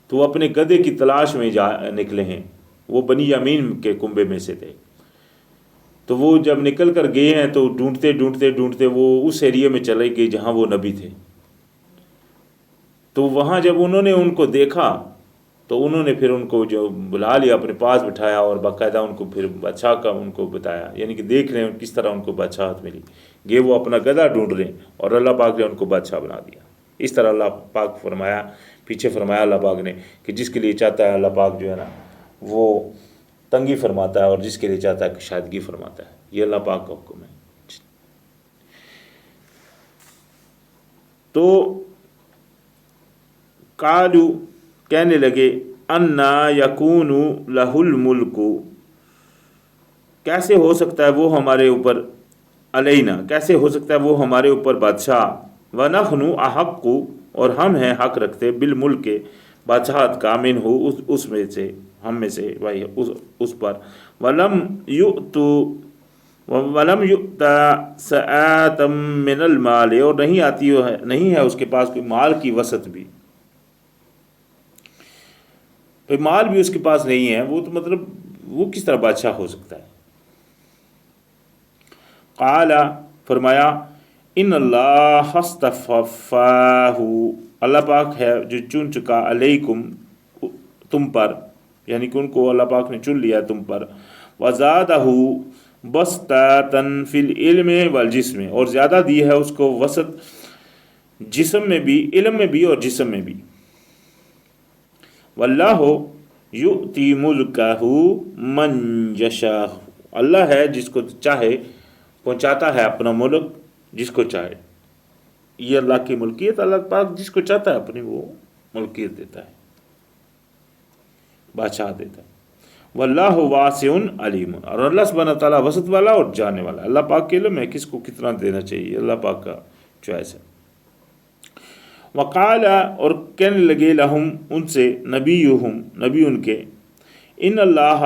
A: تو وہ اپنے گدھے کی تلاش میں نکلے ہیں، وہ بنی یامین کے کنبے میں سے تھے۔ تو وہ جب نکل کر گئے ہیں تو ڈھونڈتے ڈھونڈتے ڈھونڈتے وہ اس ایریے میں چلے گئے جہاں وہ نبی تھے۔ تو وہاں جب انہوں نے ان کو دیکھا تو انہوں نے پھر ان کو جو بلا لیا، اپنے پاس بٹھایا، اور باقاعدہ ان کو پھر بادشاہ کا ان کو بتایا، یعنی کہ دیکھ رہے ہیں کس طرح ان کو بادشاہت ملی، یہ وہ اپنا گدھا ڈھونڈ رہے ہیں اور اللہ پاک نے ان کو بادشاہ بنا دیا۔ اس طرح اللہ پاک فرمایا، پیچھے فرمایا اللہ پاک نے کہ جس کے لیے چاہتا ہے اللہ پاک جو ہے نا وہ تنگی فرماتا ہے، اور جس کے لیے چاہتا ہے کشادگی فرماتا ہے، یہ اللہ پاک کا حکم ہے۔ تو قالو، کہنے لگے، انا یکون لہ الملک، کیسے ہو سکتا ہے وہ ہمارے اوپر، علینا، کیسے ہو سکتا ہے وہ ہمارے اوپر بادشاہ، ونحن احق، اور ہم ہیں حق رکھتے، بالملک، بادشاہت کا، منہ، اس میں سے، ہم میں سے، بھائی اس پر، ولم یؤت سعۃ من المال، اور نہیں ہے اس کے پاس کوئی مال کی وسعت بھی، مال بھی اس کے پاس نہیں ہے، وہ تو مطلب وہ کس طرح بادشاہ ہو سکتا ہے۔ قال، فرمایا، ان اللہ اصطفاہ، اللہ پاک ہے جو چن چکا، علیکم، تم پر، یعنی کہ ان کو اللہ پاک نے چن لیا تم پر، وزادہ بسطۃ فی العلم والجسم، اور زیادہ دی ہے اس کو وسعت جسم میں بھی، علم میں بھی اور جسم میں بھی۔ واللہ یؤتی ملکہ من یشاء، اللہ ہے جس کو چاہے پہنچاتا ہے اپنا ملک جس کو چاہے، یہ اللہ کی ملکیت، اللہ پاک جس کو چاہتا ہے اپنی وہ ملکیت دیتا ہے، بادشاہ دیتا ہے۔ واللہ واسع علیم، اور اللہ سبحانہ تعالیٰ وسعت والا اور جاننے والا، اللہ پاک کے علم ہے کس کو کتنا دینا چاہیے، اللہ پاک کا چوائس ہے۔ وقال، اور کہنے لگے، لہم، ان سے، نبیہم، نبی ان کے، ان اللہ،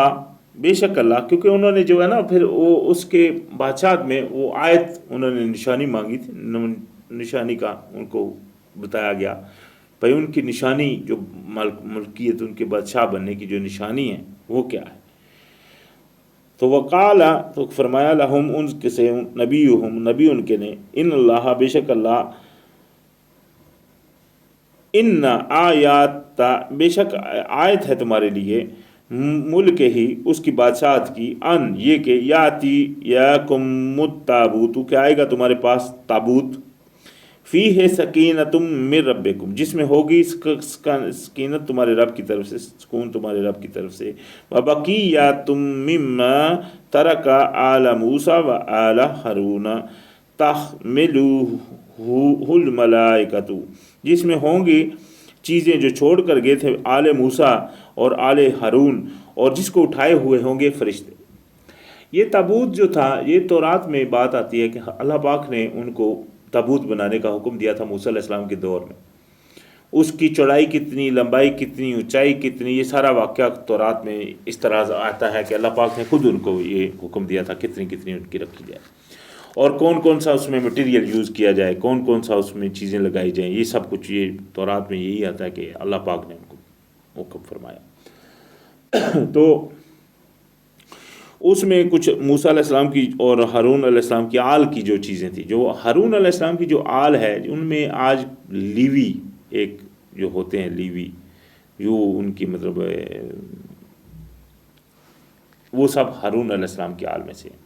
A: بے شک اللہ، کیونکہ انہوں نے جو ہے نا پھر وہ اس کے بادشاہت میں وہ آیت انہوں نے نشانی مانگی تھی، نشانی کا ان کو بتایا گیا، بھائی ان کی نشانی جو ملکیت، ان کے بادشاہ بننے کی جو نشانی ہے وہ کیا ہے۔ تو وقالا تو فرمایا لہم ان کے سے نبیہم نبی ان کے نے ان اللہ بے شک اللہ ان آیات بے شک آیت ہے تمہارے لیے ملک ہی اس کی بادشاہت کی ان یہ کہ یاتی یاکم التابوت کہ آئے گا تمہارے پاس تابوت فی ہے سکینت من ربکم جس میں ہوگی سکینت تمہارے رب کی طرف سے سکون تمہارے رب کی طرف سے وبقیات مما ترک آل موسیٰ و آل ہارون تحملہ الملائکۃ جس میں ہوں گی چیزیں جو چھوڑ کر گئے تھے آل موسیٰ اور آل ہارون اور جس کو اٹھائے ہوئے ہوں گے فرشتے۔ یہ تابوت جو تھا یہ تورات میں بات آتی ہے کہ اللہ پاک نے ان کو تابوت بنانے کا حکم دیا تھا موسیٰ علیہ السلام کے دور میں۔ اس کی چوڑائی کتنی، لمبائی کتنی، اونچائی کتنی، یہ سارا واقعہ تورات میں اس طرح آتا ہے کہ اللہ پاک نے خود ان کو یہ حکم دیا تھا کتنی کتنی ان کی رکھی جائے اور کون کون سا اس میں مٹیریل یوز کیا جائے، کون کون سا اس میں چیزیں لگائی جائیں، یہ سب کچھ یہ تورات میں یہی آتا ہے کہ اللہ پاک نے ان کو حکم فرمایا۔ تو اس میں کچھ موسیٰ علیہ السلام کی اور ہارون علیہ السلام کی آل کی جو چیزیں تھیں، جو ہارون علیہ السلام کی جو آل ہے ان میں آج لیوی ایک جو ہوتے ہیں لیوی جو ان کی مطلب وہ سب ہارون علیہ السلام کی آل میں سے ہیں۔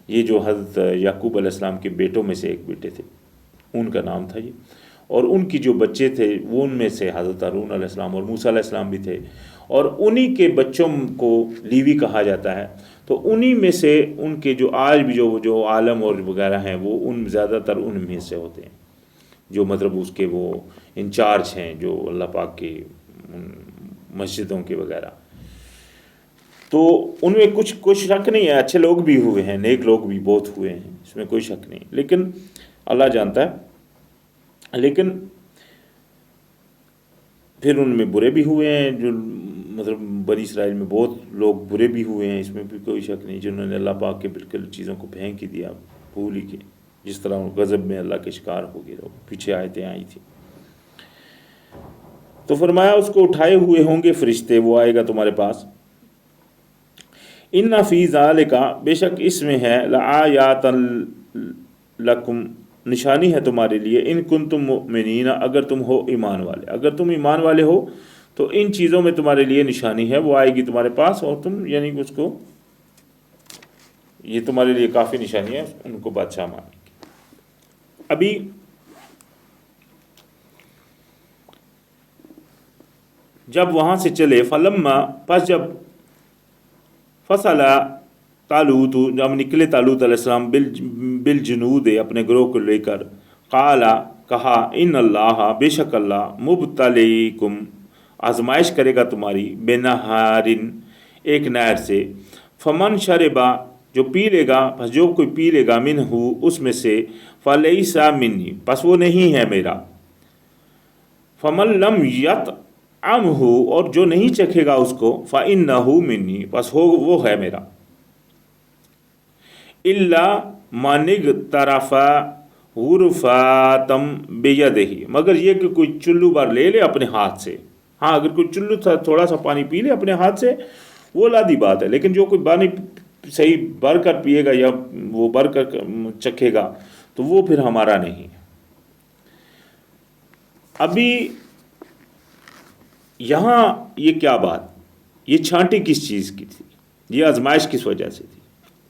A: یہ جو حضرت یعقوب علیہ السلام کے بیٹوں میں سے ایک بیٹے تھے ان کا نام تھا یہ، اور ان کی جو بچے تھے وہ ان میں سے حضرت ہارون علیہ السلام اور موسیٰ علیہ السلام بھی تھے، اور انہی کے بچوں کو لیوی کہا جاتا ہے۔ تو انہی میں سے ان کے جو آج بھی جو عالم اور وغیرہ ہیں وہ ان زیادہ تر ان میں سے ہوتے ہیں جو مطلب اس کے وہ انچارج ہیں جو اللہ پاک کی مسجدوں کے وغیرہ۔ تو ان میں کوئی شک نہیں ہے، اچھے لوگ بھی ہوئے ہیں، نیک لوگ بھی بہت ہوئے ہیں، اس میں کوئی شک نہیں، لیکن اللہ جانتا ہے۔ لیکن پھر ان میں برے بھی ہوئے ہیں، جو مطلب بنی اسرائیل میں بہت لوگ برے بھی ہوئے ہیں، اس میں بھی کوئی شک نہیں، جنہوں نے اللہ پاک کے بالکل چیزوں کو پھینک ہی دیا، بھول ہی کے، جس طرح غضب میں اللہ کے شکار ہو گئے لوگ، پیچھے آیتیں آئی تھی۔ تو فرمایا اس کو اٹھائے ہوئے ہوں گے فرشتے، وہ آئے گا تمہارے پاس۔ ان فی ذالک بے شک اس میں ہے لآیات لکم نشانی ہے تمہارے لیے، ان کنتم مؤمنین اگر تم ہو ایمان والے، اگر تم ایمان والے ہو تو ان چیزوں میں تمہارے لیے نشانی ہے، وہ آئے گی تمہارے پاس اور تم یعنی اس کو یہ تمہارے لیے کافی نشانی ہے، ان کو بادشاہ مانیں گے۔ ابھی جب وہاں سے چلے فلما پس جب فصل طالوت جب نکلے طالوت علیہ السلام بالجنود اپنے گروہ کو لے کر، قالا کہا ان اللہ بے شک اللہ مبتلیکم آزمائش کرے گا تمہاری بنہارن ایک نہر سے، فمن شربا جو پی لے گا، پس جو کوئی پی لے گا منہ اس میں سے، فلیس منی پس وہ نہیں ہے میرا، فمن لم یطعمہ اور جو نہیں چکھے گا اس کو، فإنہ منی پس وہ ہے میرا، الا من اغترف غرفاتم بیدہ مگر یہ کہ کوئی چلو بھر لے لے اپنے ہاتھ سے۔ ہاں اگر کوئی چلو تھوڑا سا پانی پی لے اپنے ہاتھ سے وہ لادی بات ہے، لیکن جو کوئی پانی صحیح بھر کر پیے گا یا وہ بھر کر چکھے گا تو وہ پھر ہمارا نہیں۔ ابھی یہاں یہ کیا بات، یہ چھانٹی کس چیز کی تھی، یہ آزمائش کس وجہ سے تھی،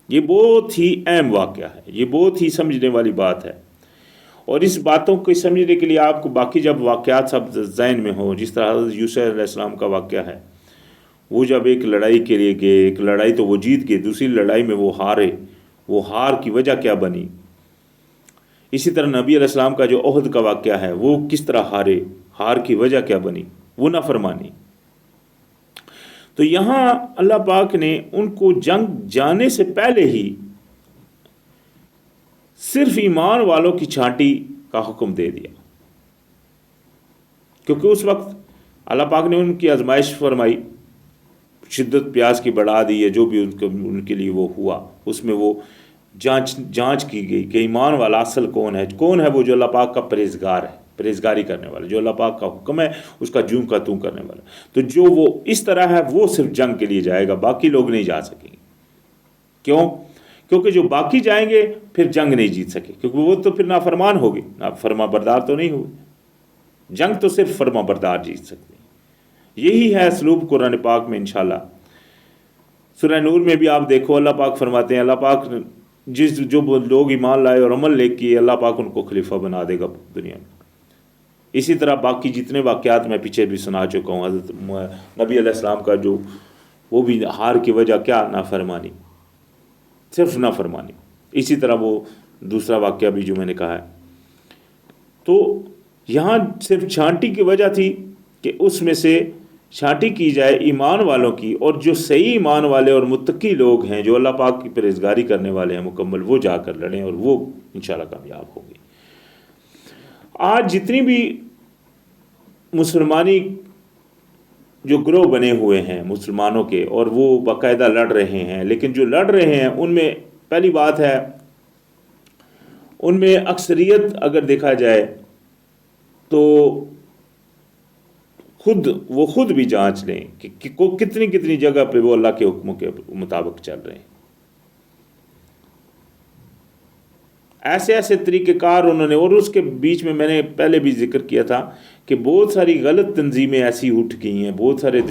A: یہ بہت ہی اہم واقعہ ہے، یہ بہت ہی سمجھنے والی بات ہے۔ اور اس باتوں کو سمجھنے کے لیے آپ کو باقی جب واقعات سب ذہن میں ہوں، جس طرح حضرت یوسف علیہ السلام کا واقعہ ہے، وہ جب ایک لڑائی کے لیے گئے، ایک لڑائی تو وہ جیت گئے، دوسری لڑائی میں وہ ہارے، وہ ہار کی وجہ کیا بنی۔ اسی طرح نبی علیہ السلام کا جو احد کا واقعہ ہے وہ کس طرح ہارے، ہار کی وجہ کیا بنی، وہ نافرمانی۔ تو یہاں اللہ پاک نے ان کو جنگ جانے سے پہلے ہی صرف ایمان والوں کی چھانٹی کا حکم دے دیا، کیونکہ اس وقت اللہ پاک نے ان کی آزمائش فرمائی، شدت پیاس کی بڑھا دی ہے، جو بھی ان کے لیے وہ ہوا، اس میں وہ جانچ کی گئی کہ ایمان والا اصل کون ہے وہ جو اللہ پاک کا پرہیزگار ہے، پرہیزگاری کرنے والا، جو اللہ پاک کا حکم ہے اس کا جوں کا توں کرنے والا۔ تو جو وہ اس طرح ہے وہ صرف جنگ کے لیے جائے گا، باقی لوگ نہیں جا سکیں گے۔ کیوں؟ کیونکہ جو باقی جائیں گے پھر جنگ نہیں جیت سکے، کیونکہ وہ تو پھر نافرمان ہوگی، فرما بردار تو نہیں ہوگی، جنگ تو صرف فرما بردار جیت سکتے ہیں۔ یہی ہے اسلوب قرآن پاک میں انشاءاللہ۔ سورہ نور میں بھی آپ دیکھو اللہ پاک فرماتے ہیں، اللہ پاک جو لوگ ایمان لائے اور عمل لے کیے اللہ پاک ان کو خلیفہ بنا دے گا دنیا میں۔ اسی طرح باقی جتنے واقعات میں پیچھے بھی سنا چکا ہوں، حضرت نبی علیہ السلام کا جو وہ بھی ہار کی وجہ کیا؟ نافرمانی، صرف نافرمانی۔ اسی طرح وہ دوسرا واقعہ بھی جو میں نے کہا ہے، تو یہاں صرف چھانٹی کی وجہ تھی کہ اس میں سے چھانٹی کی جائے ایمان والوں کی، اور جو صحیح ایمان والے اور متقی لوگ ہیں جو اللہ پاک کی پرہیزگاری کرنے والے ہیں مکمل، وہ جا کر لڑیں اور وہ انشاءاللہ کامیاب ہوں گے۔ آج جتنی بھی مسلمانی جو گروہ بنے ہوئے ہیں مسلمانوں کے، اور وہ باقاعدہ لڑ رہے ہیں، لیکن جو لڑ رہے ہیں ان میں پہلی بات ہے، ان میں اکثریت اگر دیکھا جائے تو وہ خود بھی جانچ لیں کہ کتنی جگہ پہ وہ اللہ کے حکموں کے مطابق چل رہے ہیں۔ ایسے طریقہ کار انہوں نے، اور اس کے بیچ میں نے پہلے بھی ذکر کیا تھا کہ بہت ساری غلط تنظیمیں ایسی اٹھ گئی ہیں، بہت سارے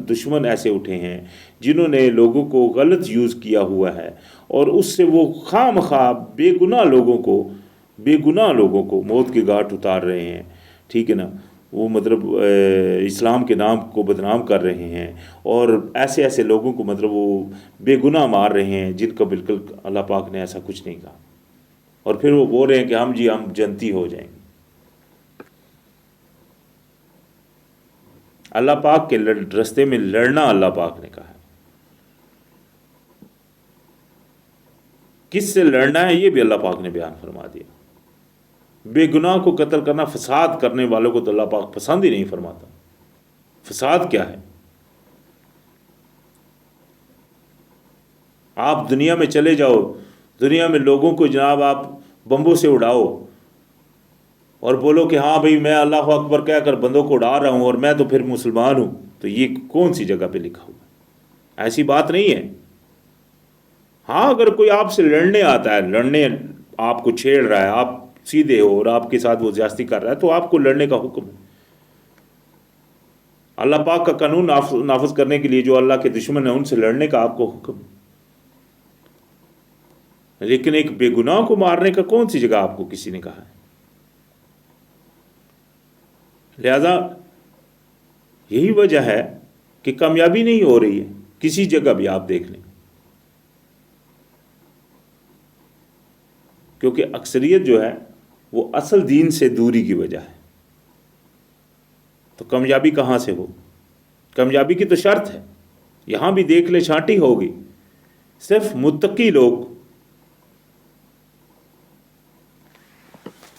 A: دشمن ایسے اٹھے ہیں جنہوں نے لوگوں کو غلط یوز کیا ہوا ہے، اور اس سے وہ خواہ مخواہ بے گناہ لوگوں کو موت کی گھاٹ اتار رہے ہیں، ٹھیک ہے نا، وہ مطلب اسلام کے نام کو بدنام کر رہے ہیں، اور ایسے لوگوں کو مطلب وہ بے گناہ مار رہے ہیں جن کا بالکل اللہ پاک نے ایسا کچھ نہیں کہا، اور پھر وہ بول رہے ہیں کہ ہم جنتی ہو جائیں گے۔ اللہ پاک کے رستے میں لڑنا اللہ پاک نے کہا ہے، کس سے لڑنا ہے یہ بھی اللہ پاک نے بیان فرما دیا۔ بے گناہ کو قتل کرنا، فساد کرنے والوں کو تو اللہ پاک پسند ہی نہیں فرماتا۔ فساد کیا ہے؟ آپ دنیا میں چلے جاؤ، دنیا میں لوگوں کو جناب آپ بمبوں سے اڑاؤ اور بولو کہ ہاں بھئی میں اللہ اکبر کہہ کر بندوں کو اڑا رہا ہوں اور میں تو پھر مسلمان ہوں، تو یہ کون سی جگہ پہ لکھا ہوا؟ ایسی بات نہیں ہے۔ ہاں اگر کوئی آپ سے لڑنے آتا ہے، لڑنے آپ کو چھیڑ رہا ہے، آپ سیدھے ہو اور آپ کے ساتھ وہ زیادتی کر رہا ہے، تو آپ کو لڑنے کا حکم ہے۔ اللہ پاک کا قانون نافذ کرنے کے لیے جو اللہ کے دشمن ہیں ان سے لڑنے کا آپ کو حکم ہے، لیکن ایک بے گناہ کو مارنے کا کون سی جگہ آپ کو کسی نے کہا ہے؟ لہذا یہی وجہ ہے کہ کامیابی نہیں ہو رہی ہے کسی جگہ بھی، آپ دیکھ لیں، کیونکہ اکثریت جو ہے وہ اصل دین سے دوری کی وجہ ہے۔ تو کامیابی کہاں سے ہو؟ کامیابی کی تو شرط ہے، یہاں بھی دیکھ لیں چھانٹی ہوگی، صرف متقی لوگ،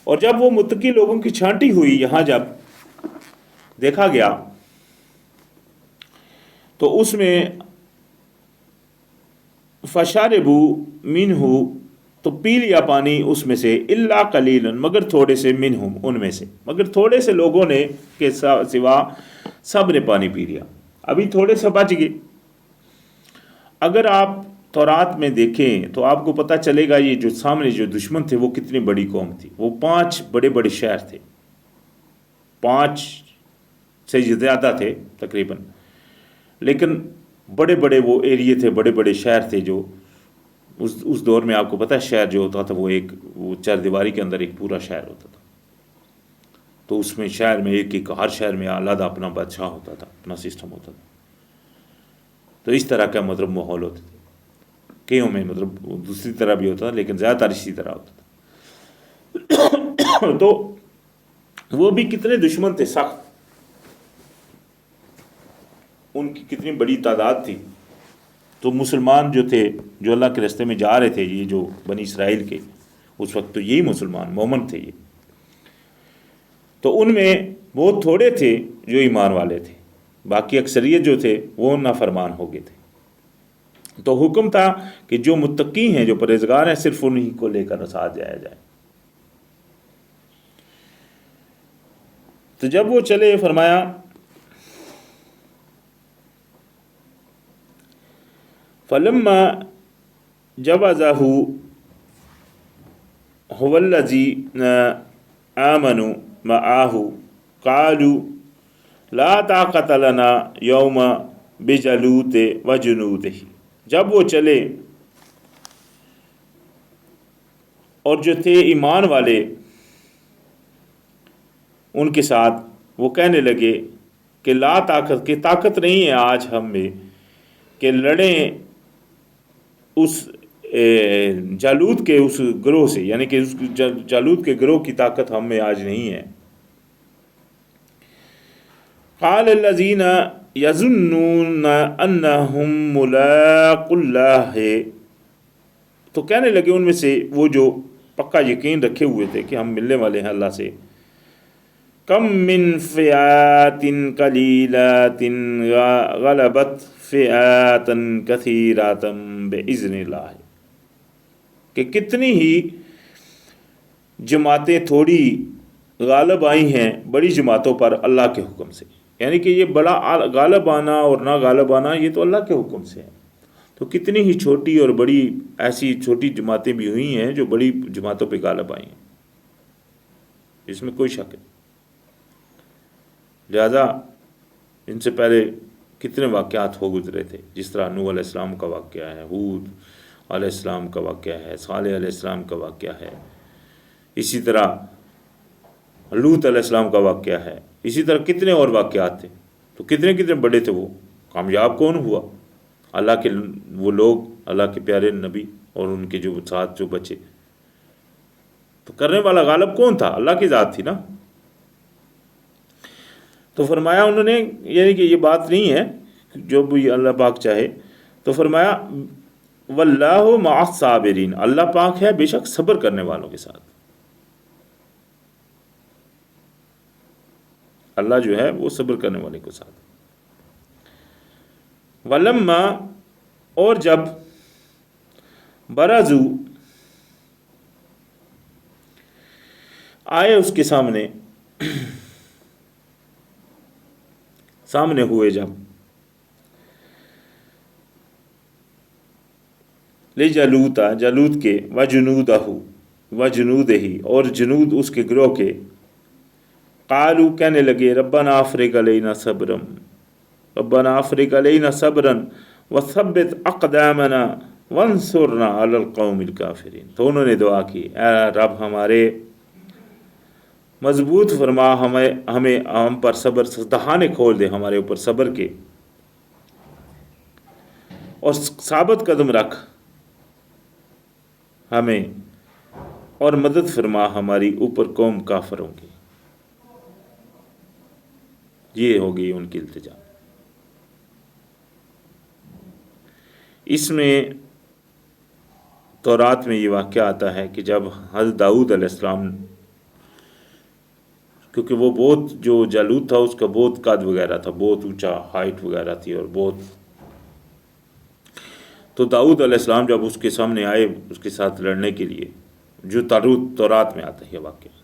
A: اور جب وہ متقی لوگوں کی چھانٹی ہوئی یہاں جب دیکھا گیا تو اس میں فَشَرِبُوا مِنْهُ، تو پی لیا پانی اس میں سے، الا قلیلا، مگر تھوڑے سے، منہم، ان میں سے، مگر تھوڑے سے لوگوں نے کے سوا سب نے پانی پی لیا، ابھی تھوڑے سے بچ گئے۔ اگر آپ تورات میں دیکھیں تو آپ کو پتہ چلے گا یہ جو سامنے جو دشمن تھے وہ کتنی بڑی قوم تھی، وہ 5 بڑے شہر تھے، 5 سے زیادہ تھے تقریباً، لیکن بڑے وہ ایریے تھے، بڑے شہر تھے، جو اس دور میں آپ کو پتہ ہے شہر جو ہوتا تھا وہ چار دیواری کے اندر ایک پورا شہر ہوتا تھا، تو اس میں شہر میں ہر شہر میں علیحدہ اپنا بادشاہ ہوتا تھا، اپنا سسٹم ہوتا تھا، تو اس طرح کا مطلب ماحول ہوتا تھا۔ کئیوں میں مطلب دوسری طرح بھی ہوتا تھا لیکن زیادہ تر اسی طرح ہوتا تھا۔ تو وہ بھی کتنے دشمن تھے سخت، ان کی کتنی بڑی تعداد تھی، تو مسلمان جو تھے جو اللہ کے راستے میں جا رہے تھے، یہ جو بنی اسرائیل کے اس وقت، تو یہی مسلمان مومن تھے یہ، تو ان میں بہت تھوڑے تھے جو ایمان والے تھے، باقی اکثریت جو تھے وہ نافرمان ہو گئے تھے۔ تو حکم تھا کہ جو متقی ہیں، جو پرہیزگار ہیں، صرف انہی کو لے کر ساتھ جایا جائے۔ تو جب وہ چلے، فرمایا فلما جوزہ هو الذین آمنوا معه قالوا لا طاقت لنا یوم بجالوت وجنودہ، جب وہ چلے اور جو تھے ایمان والے ان کے ساتھ، وہ کہنے لگے کہ لا طاقت، کہ طاقت نہیں ہے آج ہم میں کہ لڑیں اس جالوت کے اس گروہ سے، یعنی کہ اس جالوت کے گروہ کی طاقت ہم میں آج نہیں ہے۔ قال الذین یظنون انہم ملاقو اللہ، تو کہنے لگے ان میں سے وہ جو پکا یقین رکھے ہوئے تھے کہ ہم ملنے والے ہیں اللہ سے، کم من فئات قلیلات غلبت فئات کثیرات باذن اللہ، کہ کتنی ہی جماعتیں تھوڑی غالب آئی ہیں بڑی جماعتوں پر اللہ کے حکم سے، یعنی کہ یہ بڑا غالب آنا اور نہ غالب آنا یہ تو اللہ کے حکم سے ہے، تو کتنی ہی چھوٹی اور بڑی ایسی چھوٹی جماعتیں بھی ہوئی ہیں جو بڑی جماعتوں پہ غالب آئی ہیں، اس میں کوئی شک نہیں۔ لہذا ان سے پہلے کتنے واقعات ہو گزرے تھے، جس طرح نوح علیہ السلام کا واقعہ ہے، ہود علیہ السلام کا واقعہ ہے، صالح علیہ السلام کا واقعہ ہے، اسی طرح لوط علیہ السلام کا واقعہ ہے، اسی طرح کتنے اور واقعات تھے، تو کتنے کتنے بڑے تھے وہ، کامیاب کون ہوا؟ اللہ کے وہ لوگ، اللہ کے پیارے نبی اور ان کے جو ساتھ جو بچے، تو کرنے والا غالب کون تھا؟ اللہ کی ذات تھی نا۔ تو فرمایا انہوں نے، یعنی کہ یہ بات نہیں ہے جو بھی اللہ پاک چاہے، تو فرمایا واللہ مع الصابرین، اللہ پاک ہے بے شک صبر کرنے والوں کے ساتھ، اللہ جو ہے وہ صبر کرنے والے کے ساتھ۔ ولما، اور جب برزو آئے اس کے سامنے ہوئے، جب لجالوت، جالوت کے، وجنودہ اور جنود اس کے گروہ کے، قالو کہنے لگے ربنا افرغ علینا صبرا، ربنا افرغ علینا صبرا وثبت اقدامنا وانصرنا علی القوم الکافرین، تو انہوں نے دعا کی اے رب ہمارے مضبوط فرما ہم پر صبر، دہانے کھول دے ہمارے اوپر صبر کے، اور ثابت قدم رکھ ہمیں، اور مدد فرما ہماری اوپر قوم کافروں کی۔ یہ ہوگی ان کی التجا۔ اس میں تورات میں یہ واقعہ آتا ہے کہ جب حضرت داؤد علیہ السلام، کیونکہ وہ بہت، جو جالوت تھا اس کا بہت قد وغیرہ تھا، بہت اونچا ہائٹ وغیرہ تھی اور بہت، تو داؤد علیہ السلام جب اس کے سامنے آئے اس کے ساتھ لڑنے کے لیے، جو تورات میں آتا ہے یہ واقعہ،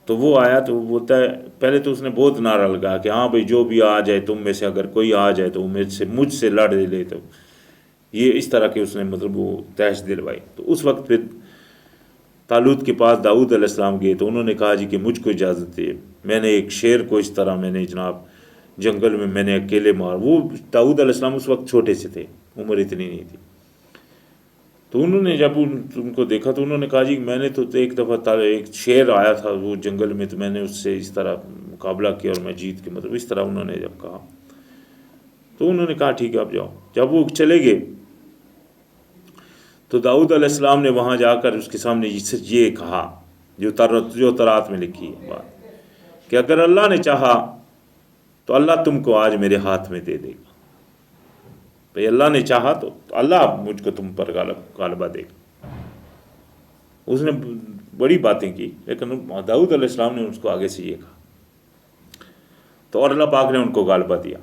A: تو وہ آیا تو وہ بولتا ہے، پہلے تو اس نے بہت نعرہ لگا کہ ہاں بھائی جو بھی آ جائے تم میں سے اگر کوئی آ جائے تو مجھ سے لڑ لے، تو یہ اس طرح کے اس نے مطلب وہ تحش دلوائی۔ تو اس وقت پھر طالوت کے پاس داؤد علیہ السلام گئے تو انہوں نے کہا جی کہ مجھ کو اجازت دے، میں نے ایک شیر کو اس طرح میں نے جناب جنگل میں نے اکیلے مار، وہ داؤد علیہ السلام اس وقت چھوٹے سے تھے، عمر اتنی نہیں تھی، تو انہوں نے جب ان کو دیکھا تو انہوں نے کہا جی میں نے تو ایک دفعہ ایک شیر آیا تھا وہ جنگل میں، تو میں نے اس سے اس طرح مقابلہ کیا اور میں جیت کے، مطلب اس طرح انہوں نے جب کہا تو انہوں نے کہا ٹھیک ہے آپ جاؤ۔ جب وہ چلے گئے تو داؤد علیہ السلام نے وہاں جا کر اس کے سامنے یہ کہا جو تورات میں لکھی ہے بات، کہ اگر اللہ نے چاہا تو اللہ تم کو آج میرے ہاتھ میں دے دے گا، بھئی اللہ نے چاہا تو اللہ مجھ کو تم پر غالبہ دے گا۔ اس نے بڑی باتیں کی، لیکن داؤد علیہ السلام نے اس کو آگے سے یہ کہا، تو اور اللہ پاک نے ان کو غالبہ دیا،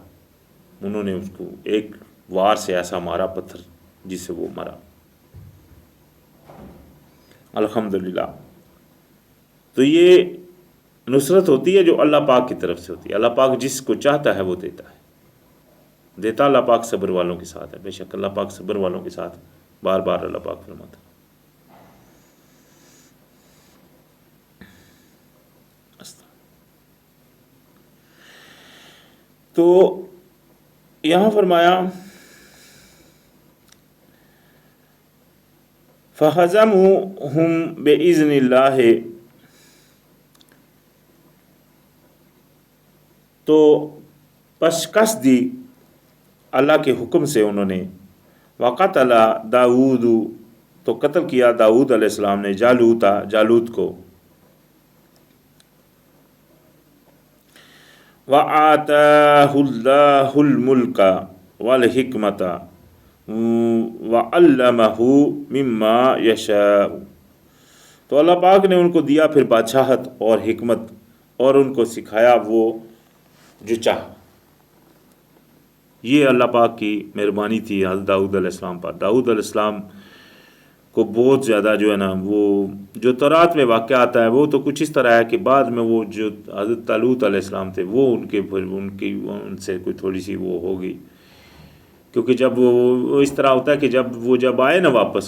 A: انہوں نے اس کو ایک وار سے ایسا مارا پتھر جس سے وہ مرا، الحمدللہ۔ تو یہ نصرت ہوتی ہے جو اللہ پاک کی طرف سے ہوتی ہے، اللہ پاک جس کو چاہتا ہے وہ دیتا ہے، دیتا اللہ پاک صبر والوں کے ساتھ ہے، بے شک اللہ پاک صبر والوں کے ساتھ ہے۔ بار بار اللہ پاک فرماتا ہے۔ تو یہاں فرمایا فَهَزَمُوهُمْ بِإِذْنِ اللَّهِ، تو پس شکست دی اللہ کے حکم سے انہوں نے۔ وَقَتَلَ داؤد، تو قتل کیا داؤد علیہ السلام نے جالوت کو۔ وَآتَاهُ اللَّهُ الْمُلْكَ وَالْحِكْمَةَ وَعَلَّمَهُ مِمَّا يَشَاءُ، تو اللہ پاک نے ان کو دیا پھر بادشاہت اور حکمت، اور ان کو سکھایا وہ جو چاہا۔ یہ اللہ پاک کی مہربانی تھی حضرت داؤد علیہ السلام پر۔ داؤد علیہ السلام کو بہت زیادہ جو ہے نا، وہ جو تورات میں واقعہ آتا ہے وہ تو کچھ اس طرح ہے کہ بعد میں وہ جو حضرت طالوت علیہ السلام تھے وہ ان سے کوئی تھوڑی سی وہ ہوگی، کیونکہ جب وہ اس طرح ہوتا ہے کہ جب آئے نا واپس،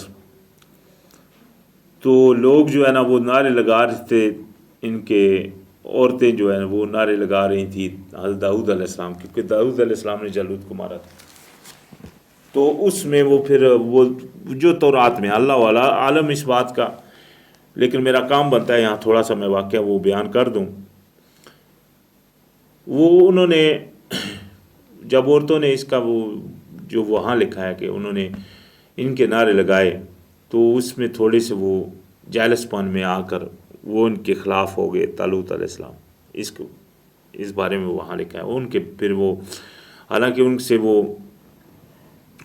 A: تو لوگ جو ہے نا وہ نعرے لگا رہے تھے، ان کے عورتیں جو ہیں وہ نعرے لگا رہی تھیں حضرت داؤد علیہ السلام، کیونکہ داؤد علیہ السلام نے جالوت کو مارا تھا۔ تو اس میں وہ پھر وہ جو تورات میں اللہ والا عالم اس بات کا، لیکن میرا کام بنتا ہے یہاں تھوڑا سا میں واقعہ وہ بیان کر دوں۔ وہ انہوں نے جب عورتوں نے اس کا وہ جو وہاں لکھا ہے کہ انہوں نے ان کے نعرے لگائے، تو اس میں تھوڑے سے وہ جیلس پن میں آ کر وہ ان کے خلاف ہو گئے طالوت علیہ السلام۔ اس بارے میں وہاں لکھا ہے ان کے پھر وہ، حالانکہ ان سے وہ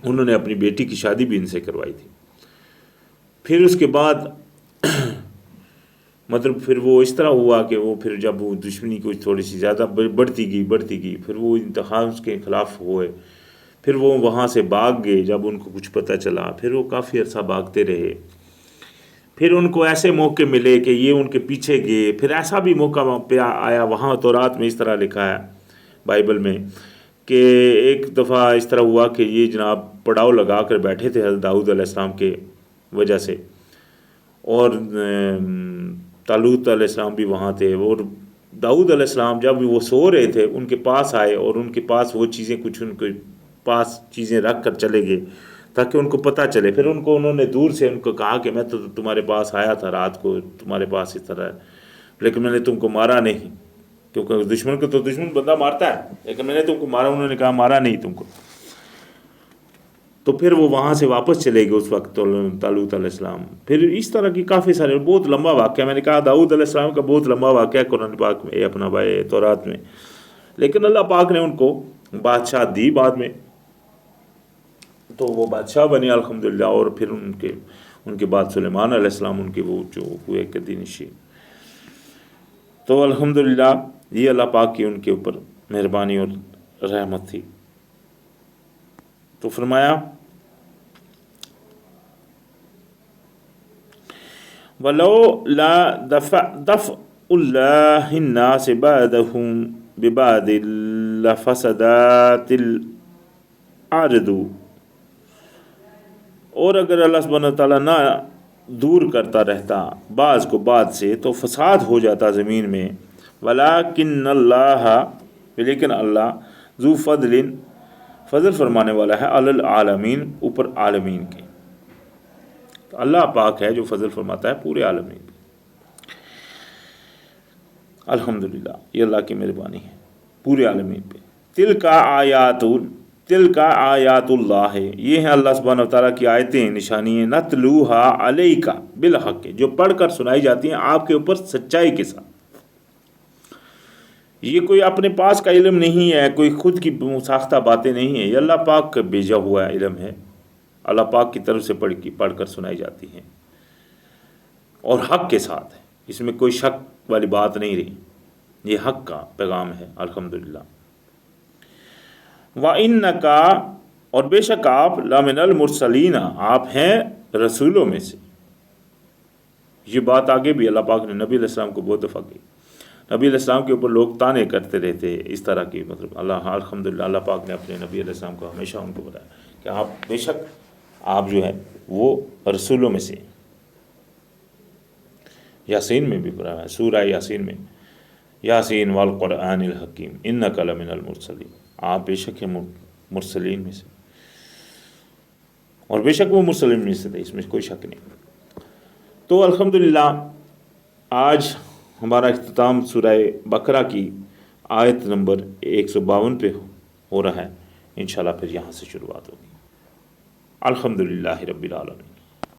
A: انہوں نے اپنی بیٹی کی شادی بھی ان سے کروائی تھی۔ پھر اس کے بعد مطلب پھر وہ اس طرح ہوا کہ وہ پھر جب وہ دشمنی کچھ تھوڑی سی زیادہ بڑھتی گئی، پھر وہ انتخاب اس کے خلاف ہوئے، پھر وہ وہاں سے بھاگ گئے جب ان کو کچھ پتہ چلا، پھر وہ کافی عرصہ بھاگتے رہے۔ پھر ان کو ایسے موقع ملے کہ یہ ان کے پیچھے گئے، پھر ایسا بھی موقع پہ آیا، وہاں تورات میں اس طرح لکھا ہے بائبل میں کہ ایک دفعہ اس طرح ہوا کہ یہ جناب پڑاؤ لگا کر بیٹھے تھے حضرت داؤد علیہ السلام کے وجہ سے، اور طالوت علیہ السلام بھی وہاں تھے، اور داؤد علیہ السلام جب وہ سو رہے تھے ان کے پاس آئے، اور ان کے پاس وہ چیزیں کچھ ان کے پاس چیزیں رکھ کر چلے گئے تاکہ ان کو پتہ چلے۔ پھر انہوں نے دور سے ان کو کہا کہ میں تو تمہارے پاس آیا تھا رات کو، تمہارے پاس اس طرح ہے، لیکن میں نے تم کو مارا نہیں، کیونکہ دشمن کو تو دشمن بندہ مارتا ہے، لیکن میں نے تم کو مارا۔ انہوں نے کہا مارا نہیں تم کو۔ تو پھر وہ وہاں سے واپس چلے گئے اس وقت طالوت علیہ السلام۔ پھر اس طرح کی کافی سارے بہت لمبا واقعہ، میں نے کہا داؤد علیہ السلام کا بہت لمبا واقعہ قرآن پاک میں اپنا بھائی تورات میں، لیکن اللہ پاک نے ان کو بادشاہ دی بعد میں، تو وہ بادشاہ بنے الحمدللہ۔ اور پھر ان کے بعد سلیمان علیہ السلام ان کے وہ جو ہوئے قدی نشین۔ تو الحمدللہ یہ اللہ پاک کی ان کے اوپر مہربانی اور رحمت تھی۔ تو فرمایا وَلَوْلَا دَفْعُ اللَّهِ النَّاسِ بَعْضَهُمْ بِبَعْضٍ لَفَسَدَتِ الْأَرْضُ، اور اگر اللہ سبحانہ وتعالیٰ نہ دور کرتا رہتا بعض کو بعض سے تو فساد ہو جاتا زمین میں۔ وَلَكِنَّ اللَّهَ، لیکن اللہ ذو فضل فرمانے والا ہے علی العالمین، اوپر عالمین کے۔ تو اللہ پاک ہے جو فضل فرماتا ہے پورے عالمین پہ۔ الحمدللہ یہ اللہ کی مہربانی ہے پورے عالمین پہ۔ تلک آیات اللہ، یہ ہیں اللہ سبحانہ وتعالیٰ کی آیتیں، نشانیاں، نتلوہا علیک بالحق، جو پڑھ کر سنائی جاتی ہیں آپ کے اوپر سچائی کے ساتھ۔ یہ کوئی اپنے پاس کا علم نہیں ہے، کوئی خود کی ساختہ باتیں نہیں ہیں، یہ اللہ پاک کا بھیجا ہوا علم ہے، اللہ پاک کی طرف سے پڑھ کر سنائی جاتی ہیں، اور حق کے ساتھ ہے، اس میں کوئی شک والی بات نہیں رہی، یہ حق کا پیغام ہے الحمدللہ۔ وَإِنَّكَ، اور بے شک آپ، لَمِنَ الْمُرْسَلِينَ، آپ ہیں رسولوں میں سے۔ یہ بات آگے بھی اللہ پاک نے نبی علیہ السلام کو بہت دفعہ کی، نبی علیہ السلام کے اوپر لوگ تانے کرتے رہتے اس طرح کی، مطلب اللہ الحمدللہ اللہ پاک نے اپنے نبی علیہ السلام کو ہمیشہ ان کو بتایا کہ آپ بے شک آپ جو ہے وہ رسولوں میں سے. یاسین میں بھی پڑھا ہے، سورہ یاسین میں یاسین والقرآن الحکیم انک لمن المرسلین، آپ بے شک ہیں مرسلین میں سے، اور بے شک وہ مرسلین میں سے تھے، اس میں کوئی شک نہیں. تو الحمدللہ آج ہمارا اختتام سورہ بقرہ کی آیت نمبر 152 پہ ہو رہا ہے. انشاءاللہ پھر یہاں سے شروعات ہوگی. الحمدللہ رب العالمین.